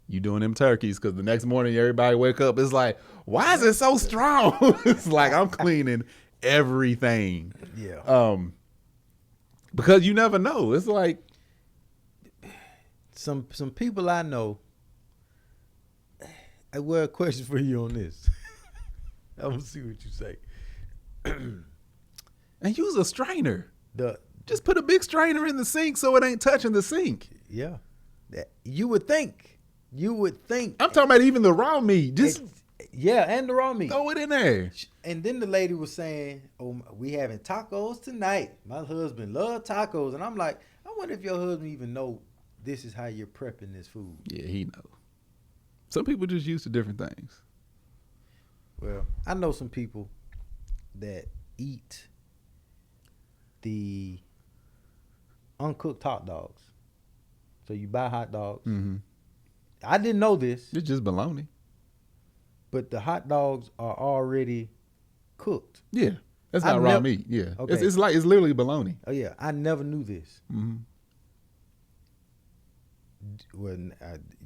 you doing them turkeys? Because the next morning everybody wake up, it's like, why is it so strong? It's like I'm cleaning everything. Yeah. Because you never know. It's like some people I know. I have a question for you on this. I'm gonna see what you say. And use a strainer. Just put a big strainer in the sink so it ain't touching the sink. Yeah. You would think. I'm talking about even the raw meat. And the raw meat. Throw it in there. And then the lady was saying, "Oh, we having tacos tonight. My husband loves tacos." And I'm like, I wonder if your husband even know this is how you're prepping this food. Yeah, he know. Some people just used to different things. Well, I know some people that eat the uncooked hot dogs. So you buy hot dogs. Mm-hmm. I didn't know this. It's just bologna. But the hot dogs are already cooked. Yeah. That's not raw meat. Yeah. Okay. It's literally bologna. Oh, yeah. I never knew this. Mm-hmm. Well,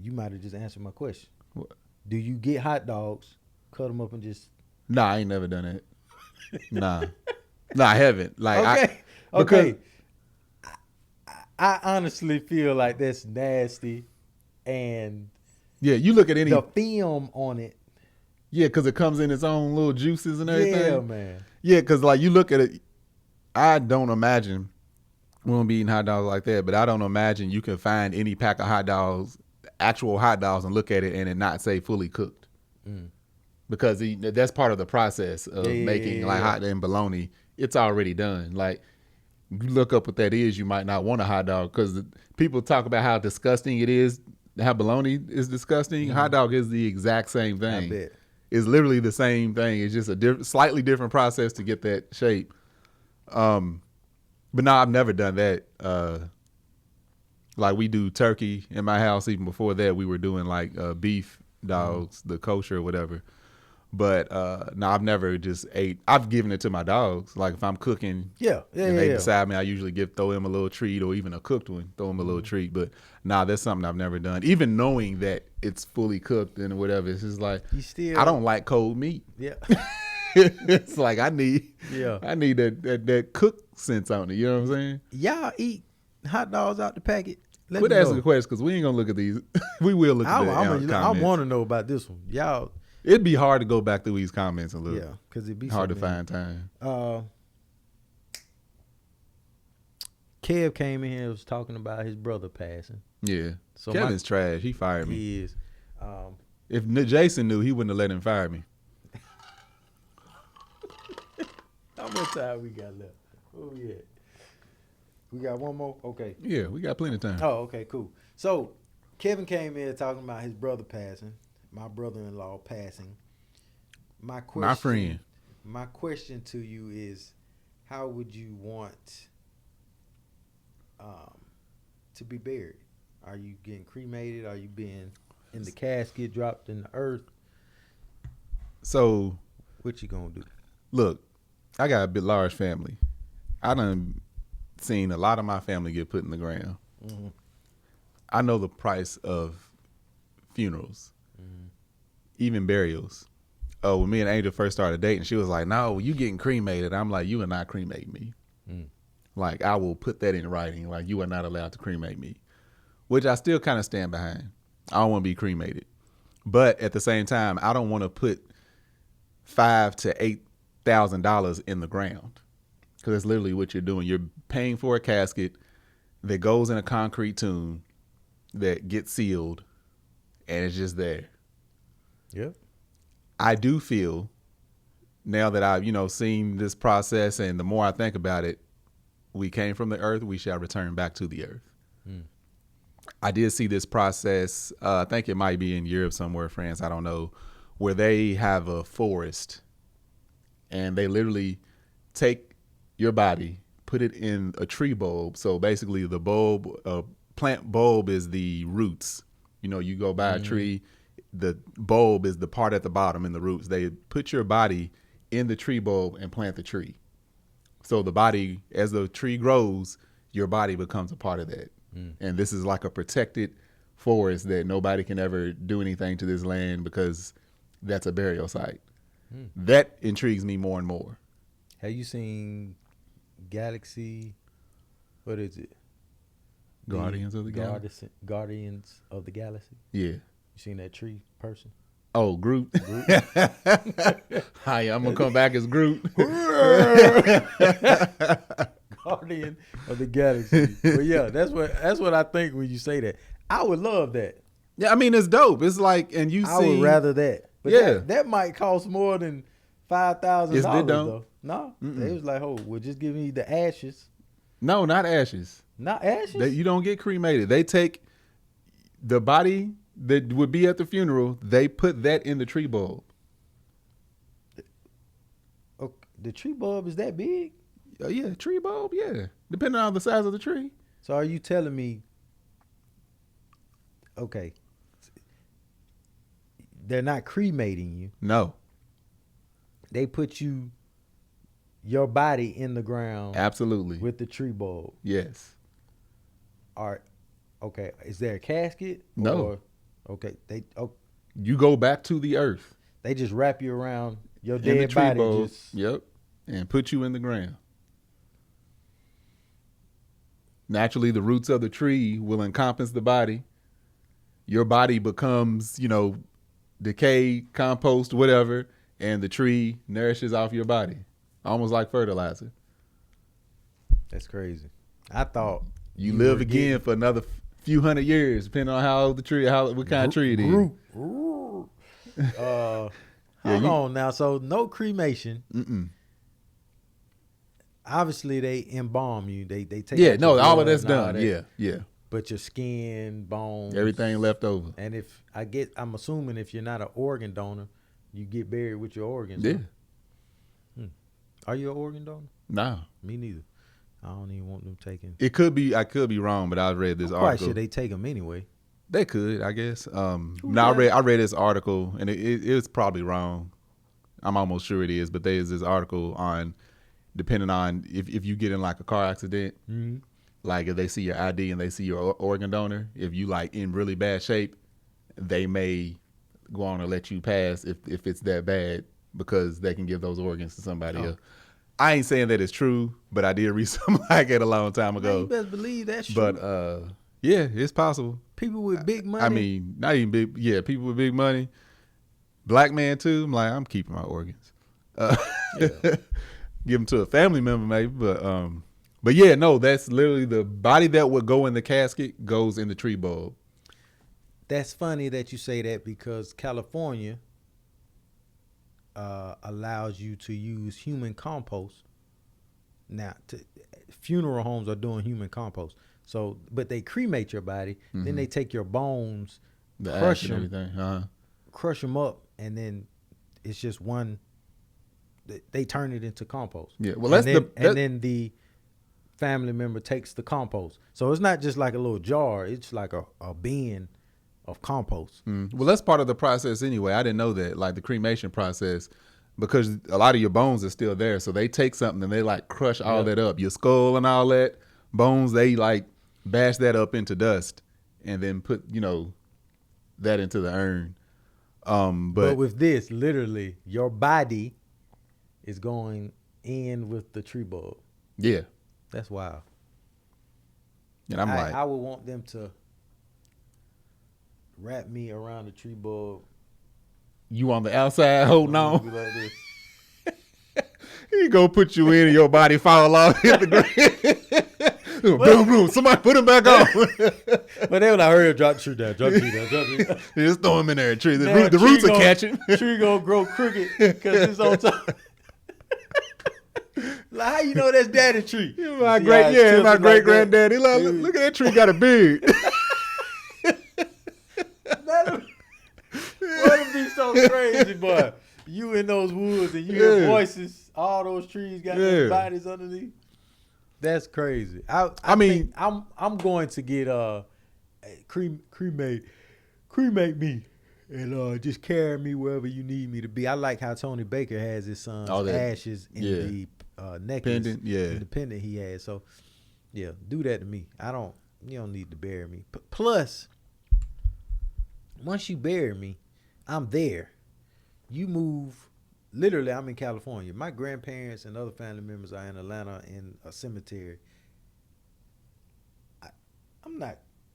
you might have just answered my question. What? Do you get hot dogs, cut them up and just... Nah, I ain't never done that. Nah, I haven't. Like, okay. I honestly feel like that's nasty, and yeah, you look at any the film on it. Yeah, because it comes in its own little juices and everything. Yeah, man. Yeah, because like you look at it, I don't imagine we won't be eating hot dogs like that, but I don't imagine you can find any pack of hot dogs, actual hot dogs, and look at it and it not say fully cooked. Because that's part of the process of making hot and bologna. It's already done. Like, you look up what that is, you might not want a hot dog because people talk about how disgusting it is, how bologna is disgusting. Hot dog is the exact same thing. I bet. It's literally the same thing. It's just a slightly different process to get that shape. But no, I've never done that. Like, we do turkey in my house. Even before that, we were doing like beef dogs, the kosher or whatever. But no, I've never just ate. I've given it to my dogs. Like if I'm cooking, and they beside me, I usually throw him a little treat, or even a cooked one, throw him a little treat. But nah, that's something I've never done. Even knowing that it's fully cooked and whatever, it's just like I don't like cold meat. Yeah. It's like I need that cook sense on it. You know what I'm saying? Y'all eat hot dogs out the packet? Quit asking questions because we ain't gonna look at these. We will look at the I want to know about this one. Y'all. It'd be hard to go back through these comments and look. Yeah, because it'd be hard to find time. Kev came in here and was talking about his brother passing. Yeah. So Kevin's trash. He fired me. He is. If Jason knew, he wouldn't have let him fire me. How much time we got left? Oh, yeah. We got one more? Okay. Yeah, we got plenty of time. Oh, okay, cool. So, Kevin came in talking about his brother passing, my brother-in-law passing. My friend. My question to you is, how would you want to be buried? Are you getting cremated? Are you being in the casket, dropped in the earth? So, what you gonna do? Look, I got a bit large family. I done seen a lot of my family get put in the ground. Mm-hmm. I know the price of funerals, even burials. Oh, when me and Angel first started dating, she was like, "No, you getting cremated." I'm like, "You are not cremate me." Like, I will put that in writing. Like, you are not allowed to cremate me, which I still kind of stand behind. I don't want to be cremated, but at the same time, I don't want to put $5,000 to $8,000 in the ground, because that's literally what you're doing. You're paying for a casket that goes in a concrete tomb that gets sealed, and it's just there. Yep. I do feel, now that I've seen this process, and the more I think about it, we came from the earth, we shall return back to the earth. I did see this process, I think it might be in Europe somewhere, France, I don't know, where they have a forest, and they literally take your body, put it in a tree bulb. So basically the bulb, plant bulb is the roots. You go by a tree, the bulb is the part at the bottom in the roots. They put your body in the tree bulb and plant the tree. So the body, as the tree grows, your body becomes a part of that. And this is like a protected forest that nobody can ever do anything to this land, because that's a burial site. That intrigues me more and more. Have you seen Galaxy? What is it? Guardians of the Galaxy. Guardians of the Galaxy. Yeah. You seen that tree person? Oh, Groot. Hi, I'm gonna come back as Groot. Guardian of the Galaxy. But yeah, that's what I think when you say that. I would love that. Yeah, I mean, it's dope. It's like, and I would rather that. But yeah, that might cost more than $5,000 though. No, they was like, "Oh, well, just give me the ashes." No, not ashes. Not ashes. You don't get cremated. They take the body that would be at the funeral. They put that in the tree bulb. Okay, the tree bulb is that big? Yeah, tree bulb. Yeah, depending on the size of the tree. So are you telling me? Okay, they're not cremating you. No. They put your body in the ground. Absolutely. With the tree bulb. Yes. Okay. Is there a casket? No. Okay. You go back to the earth. They just wrap you around your dead body. Bulb. Yep. And put you in the ground. Naturally, the roots of the tree will encompass the body. Your body becomes, decay, compost, whatever, and the tree nourishes off your body, almost like fertilizer. That's crazy. I thought you live again for another few hundred years, depending on how old the tree, what kind of tree it is. Hold on now. So no cremation. Obviously, they embalm you. They take. Yeah, no, all of that's done. Yeah. But your skin, bones, everything left over. And I'm assuming if you're not an organ donor, you get buried with your organs. Yeah. Huh? Are you an organ donor? No. Me neither. I don't even want them taken. It could be. I could be wrong, but I read this article. Quite sure they take them anyway. They could, I guess. I read this article, and it was probably wrong. I'm almost sure it is, but there's this article on, depending on if you get in like a car accident, like if they see your ID and they see your organ donor, if you like in really bad shape, they may go on and let you pass if it's that bad, because they can give those organs to somebody else. I ain't saying that it's true, but I did read something like it a long time ago. Man, you best believe that's true. But yeah, it's possible. People with big money. I mean, not even big. Yeah, people with big money. Black man too. I'm like, I'm keeping my organs. Give them to a family member maybe, but yeah, no, that's literally the body that would go in the casket goes in the tree bulb. That's funny that you say that, because California allows you to use human compost. Now, funeral homes are doing human compost. So, but they cremate your body, then they take your bones, crush them up, and then it's just one. They turn it into compost. Yeah, well, then the family member takes the compost. So it's not just like a little jar; it's like a bin of compost. Well, that's part of the process anyway. I didn't know that, like the cremation process, because a lot of your bones are still there. So they take something and they like crush all that up, your skull and all that bones. They like bash that up into dust and then put that into the urn. But with this, literally, your body is going in with the tree bulb. Yeah, that's wild. And I would want them to wrap me around the tree bulb. You on the outside holding on? Be like this. He go put you in and your body fall off, hit the ground. Boom, boom. Somebody put him back on. But then when I heard drop the tree down, drop the tree down. Just throw him in there. Tree. The roots will catch him. Tree gonna grow crooked because it's on top. Like, how you know that's daddy tree? My great granddaddy. Like, look at that tree, got a beard. That'd be so crazy, boy. You in those woods and you hear voices. All those trees got their bodies underneath. That's crazy. I mean, I'm going to get cremate me and just carry me wherever you need me to be. I like how Tony Baker has his son's ashes in the necklace, in the pendant he has. So yeah, do that to me. You don't need to bury me. Plus, once you bury me, I'm there. You move. Literally, I'm in California. My grandparents and other family members are in Atlanta in a cemetery.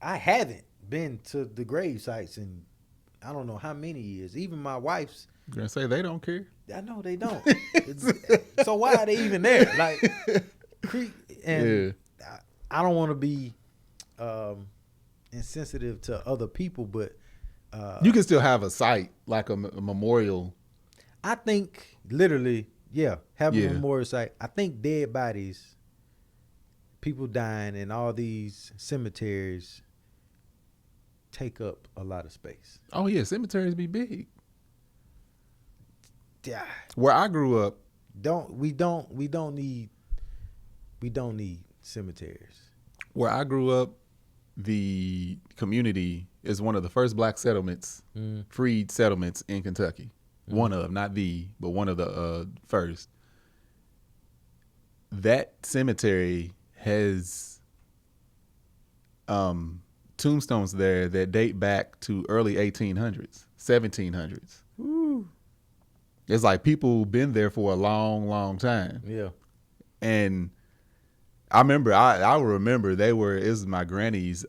I haven't been to the grave sites in I don't know how many years. Even my wife's. You're gonna say they don't care? I know they don't. So why are they even there? Like, I don't want to be insensitive to other people, but you can still have a site like a memorial. I think literally, have a memorial site. I think dead bodies, people dying in all these cemeteries take up a lot of space. Oh yeah, cemeteries be big. Yeah. Where I grew up, we don't need cemeteries. Where I grew up, the community is one of the first black settlements, freed settlements in Kentucky. One of, not the, but one of the first. That cemetery has tombstones there that date back to early 1800s, 1700s. Ooh. It's like people been there for a long, long time. Yeah. And I remember, I remember it was my granny's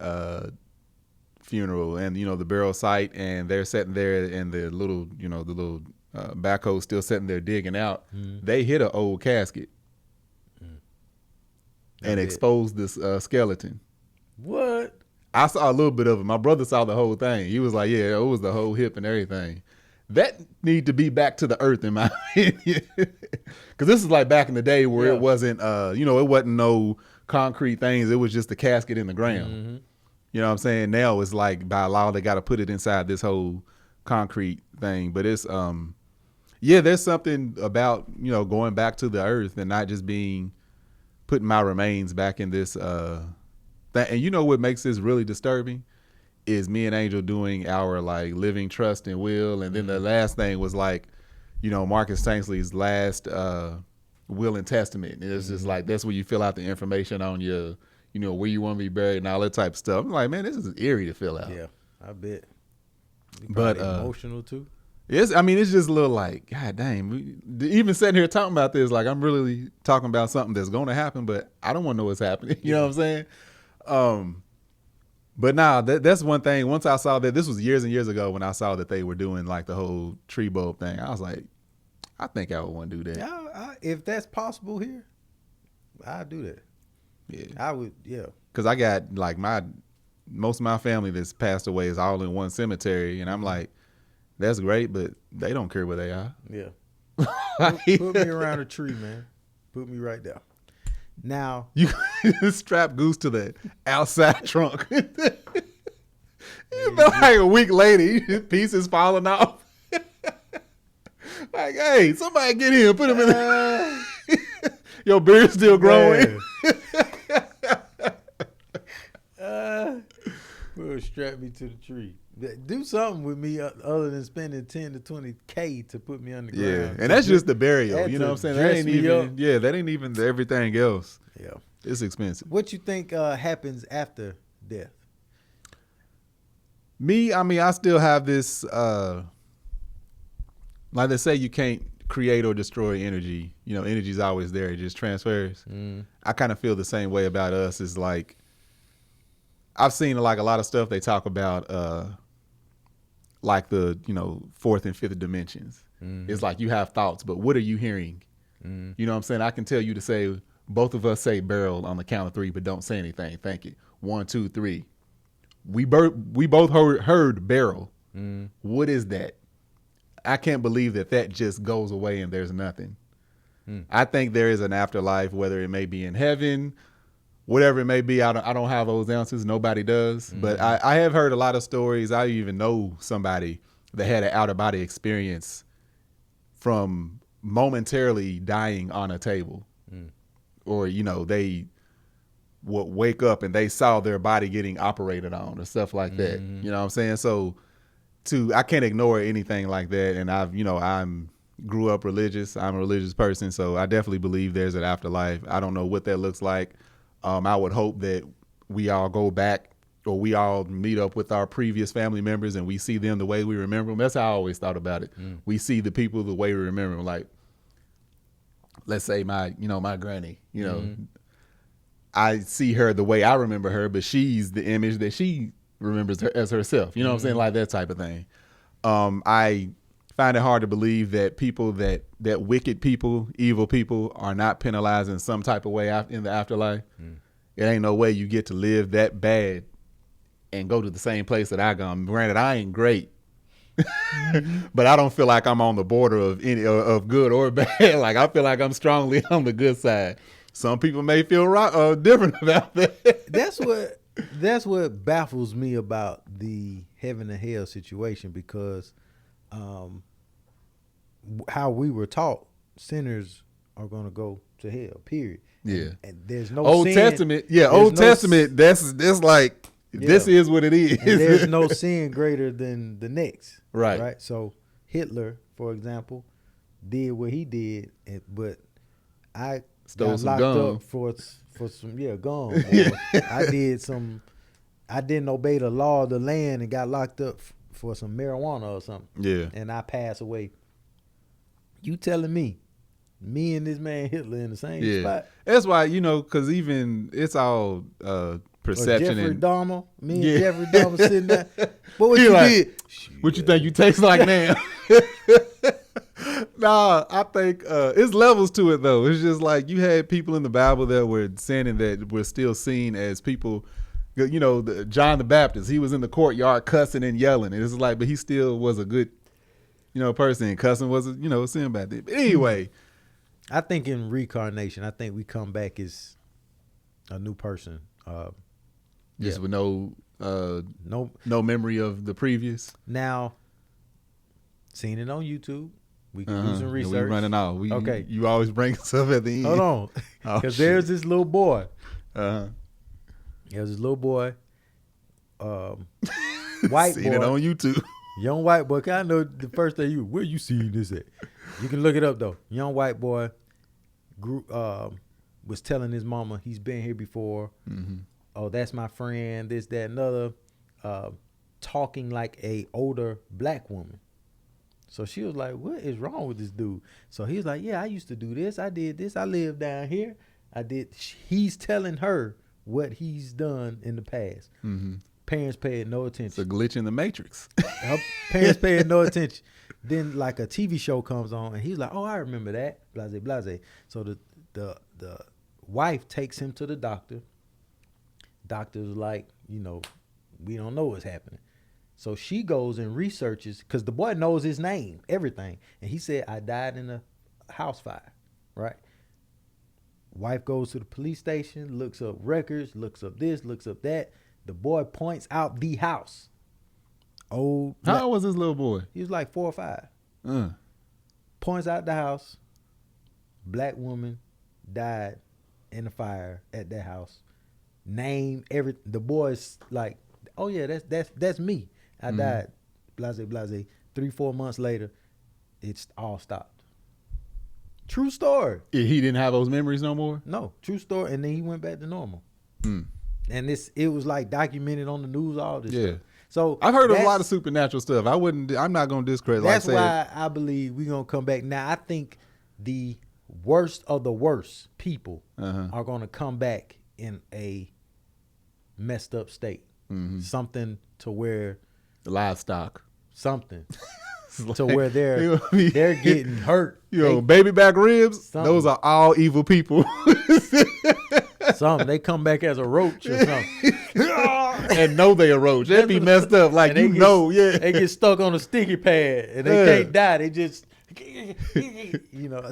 funeral, and the burial site, and they're sitting there in the little backhoe still sitting there digging out. They hit an old casket and exposed this skeleton. What? I saw a little bit of it. My brother saw the whole thing. He was like, yeah, it was the whole hip and everything. That need to be back to the earth, in my opinion. Because this is like back in the day where it wasn't, it wasn't no concrete things. It was just a casket in the ground. Mm-hmm. You know what I'm saying? Now it's like by law they got to put it inside this whole concrete thing. But it's there's something about going back to the earth and not just putting my remains back in this and what makes this really disturbing is me and Angel doing our like living trust and will, and then the last thing was like Marcus Tanksley's last will and testament. And it's just like, that's where you fill out the information on your, where you want to be buried and all that type of stuff. I'm like, man, this is eerie to fill out. Yeah, I bet. But emotional too. It's just a little like, God dang, even sitting here talking about this, like I'm really talking about something that's going to happen, but I don't want to know what's happening. You know what I'm saying? But nah, that's one thing. Once I saw that, this was years and years ago when I saw that they were doing like the whole tree bulb thing, I was like, I think I would want to do that. Yeah, if that's possible here, I'd do that. Yeah, I would. Yeah, because I got like most of my family that's passed away is all in one cemetery, and I'm like, that's great, but they don't care where they are. Yeah, put me around a tree, man. Put me right there. Now you strap Goose to the outside trunk. You know, like a week later, his pieces falling off. Like, hey, somebody get him, put him in there. Your beard's still growing. Strap me to the tree. Do something with me other than spending 10 to 20K to put me on the ground. Yeah, and that's just the burial. You know what I'm saying? That ain't even. Yeah, that ain't even everything else. Yeah, it's expensive. What you think happens after death? Me, I mean, I still have this. Like they say, you can't create or destroy energy. Energy's always there; it just transfers. I kind of feel the same way about us. Is like, I've seen like a lot of stuff they talk about, like the fourth and fifth dimensions. It's like you have thoughts, but what are you hearing? You know what I'm saying? I can tell you to say, both of us say barrel on the count of 3, but don't say anything. Thank you. 1, 2, 3. We both heard barrel. What is that? I can't believe that just goes away and there's nothing. I think there is an afterlife, whether it may be in heaven, whatever it may be. I don't have those answers. Nobody does. But I have heard a lot of stories. I even know somebody that had an out-of-body experience from momentarily dying on a table. Or, they would wake up and they saw their body getting operated on or stuff like that. You know what I'm saying? So I can't ignore anything like that. And I'm grew up religious. I'm a religious person. So I definitely believe there's an afterlife. I don't know what that looks like. I would hope that we all go back, or we all meet up with our previous family members and we see them the way we remember them. That's how I always thought about it. We see the people the way we remember them. Like, let's say my granny, I see her the way I remember her, but she's the image that she remembers her as herself. You know what I'm saying? Like that type of thing. I find it hard to believe that people that wicked people, evil people are not penalized in some type of way in the afterlife. It ain't no way you get to live that bad and go to the same place that I gone. Granted, I ain't great, but I don't feel like I'm on the border of any of good or bad. Like I feel like I'm strongly on the good side. Some people may feel different about that. That's what baffles me about the heaven and hell situation, because how we were taught, sinners are going to go to hell, period. Yeah. And there's no Old sin. Testament. Yeah, Old Testament, that's like, this is what it is. And there's no sin greater than the next. Right. Right. So Hitler, for example, did what he did, but I got locked up for some gum. I didn't obey the law of the land and got locked up for some marijuana or something. Yeah. And I passed away. You telling me and this man Hitler in the same spot? That's why, because even it's all perception. Jeffrey Dahmer, me and Jeffrey Dahmer sitting there. But what you did? What you think you taste like now? Nah, I think it's levels to it though. It's just like you had people in the Bible that were sinning that were still seen as people. John the Baptist, he was in the courtyard cussing and yelling. And it's like, but he still was a good, person. And cussing was a sin back then. But anyway, I think in reincarnation, I think we come back as a new person. Just with no memory of the previous. Now, seen it on YouTube. We can do some research. We running out. Okay. You always bring stuff at the end. Hold on. Because there's this little boy. Uh-huh. There's this little boy. White seen boy. It on YouTube. Young white boy. I know the first thing where you seen this at? You can look it up though. Young white boy was telling his mama he's been here before. Mm-hmm. Oh, that's my friend. This, that, and other. Talking like a older black woman. So she was like, what is wrong with this dude? So he was like, yeah, I used to do this. I did this. I lived down here. I did. He's telling her what he's done in the past. Mm-hmm. Parents paid no attention. It's a glitch in the matrix. Parents paid no attention. Then like a TV show comes on and he's like, oh, I remember that. Blase, blase. So the wife takes him to the doctor. Doctor's like, we don't know what's happening. So she goes and researches, because the boy knows his name, everything. And he said, I died in a house fire, right? Wife goes to the police station, looks up records, looks up this, looks up that. The boy points out the house. How old was this little boy? He was like 4 or 5. Points out the house. Black woman died in a fire at that house. Name, every. The boy's like, oh yeah, that's me. I died. Blase, blase. 3-4 months later, it's all stopped. True story. He didn't have those memories no more? No, true story. And then he went back to normal. And it was like documented on the news, all this stuff. So I've heard of a lot of supernatural stuff. I'm not gonna discredit. That's why I believe we're gonna come back. Now I think the worst of the worst people are gonna come back in a messed up state. Something to where the livestock. Something to where they're getting hurt. Baby back ribs. Something. Those are all evil people. They come back as a roach or something. And know they a roach. They'd be messed up. Like they get stuck on a sticky pad and they can't die. They just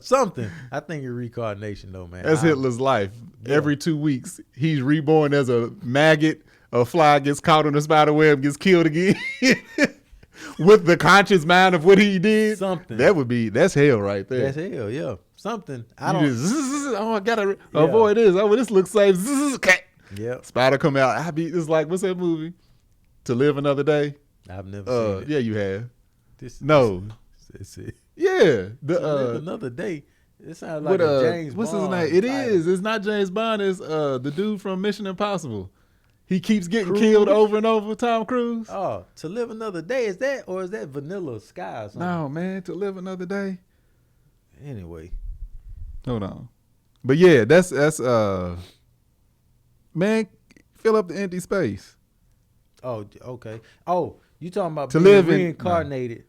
something. I think it's reincarnation though, man. That's Hitler's life. Yeah. Every 2 weeks, he's reborn as a maggot. A fly gets caught in a spider web, gets killed again. With the conscious mind of what he did. Something. That's hell right there. That's hell, yeah. Something. I gotta avoid this. Oh, this looks safe. Yeah. Spider come out. It's like, what's that movie? To Live Another Day? I've never seen it. Yeah, you have. It's it. Yeah. To Live Another Day. It sounds like a James Bond. What's his name? It is. It's not James Bond. It's the dude from Mission Impossible. He keeps getting killed over and over, Tom Cruise. Oh, To Live Another Day, is that Vanilla Sky or something? No, man, To Live Another Day. Anyway. Hold on. But yeah, that's man, fill up the empty space. Oh, okay. Oh, you talking about to being live reincarnated.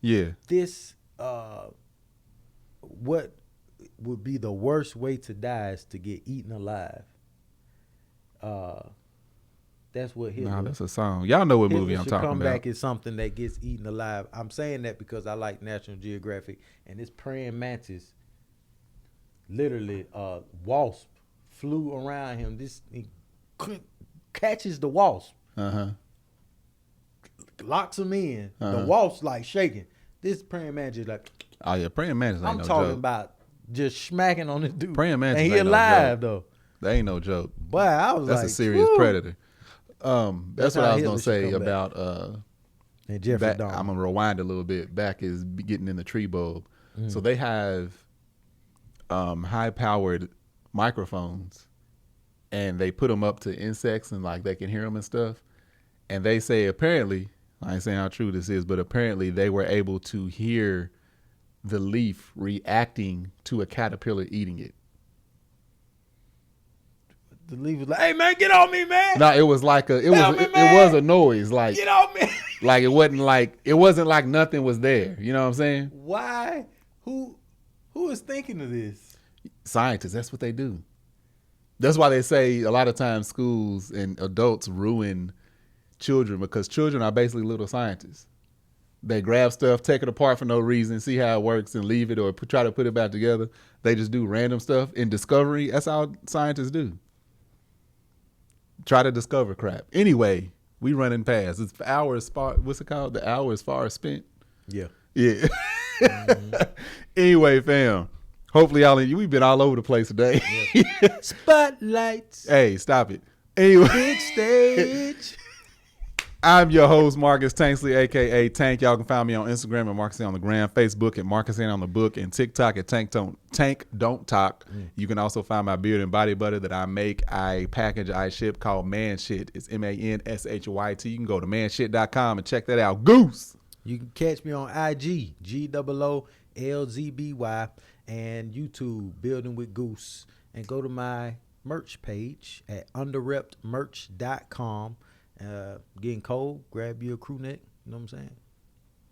Yeah. This what would be the worst way to die is to get eaten alive. That's what Hitler. Nah, that's a song. Y'all know what movie I'm talking about. Come back is something that gets eaten alive. I'm saying that because I like National Geographic, and this praying mantis, literally, wasp flew around him. He catches the wasp, locks him in. The wasp like shaking. This praying mantis like. Oh yeah, praying mantis. I'm talking about just smacking on this dude. Praying mantis, and he alive though. They ain't no joke. But I was that's like, a serious predator. That's what I was gonna say about and Jeffrey Dahmer. I'm gonna rewind a little bit. Back is getting in the tree bulb. So they have high powered microphones, and they put them up to insects and like they can hear them and stuff. And they say apparently, I ain't saying how true this is, but apparently they were able to hear the leaf reacting to a caterpillar eating it. The leaf was like, "Hey man, get on me, man!" No, it was like it was a noise, like get on me. Like it wasn't like nothing was there. You know what I'm saying? Why? Who is thinking of this? Scientists. That's what they do. That's why they say a lot of times schools and adults ruin children because children are basically little scientists. They grab stuff, take it apart for no reason, see how it works, and leave it or try to put it back together. They just do random stuff in discovery. That's how scientists do. Try to discover crap. Anyway, we running past. It's hours far. What's it called? The hour is far spent. Yeah. Yeah. Anyway, fam. Hopefully, we've been all over the place today. Yeah. Spotlights. Hey, stop it. Anyway. Big stage. I'm your host, Marcus Tanksley, a.k.a. Tank. Y'all can find me on Instagram at Marcus on the Gram, Facebook at Marcus on the Book, and TikTok at Tank Don't Talk. You can also find my beard and body butter that I make, I package, I ship called Man Shit. It's MANSHYT. You can go to manshit.com and check that out. Goose! You can catch me on IG, GOOLZBY, and YouTube, Building with Goose. And go to my merch page at underreptmerch.com. Getting cold, grab you a crew neck. You know what I'm saying?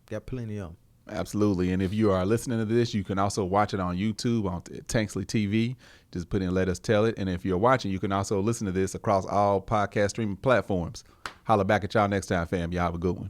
Got plenty of them. Absolutely. And if you are listening to this, you can also watch it on YouTube on Tanksley TV. Just put in Let Us Tell It. And if you're watching, you can also listen to this across all podcast streaming platforms. Holla back at y'all next time, fam. Y'all have a good one.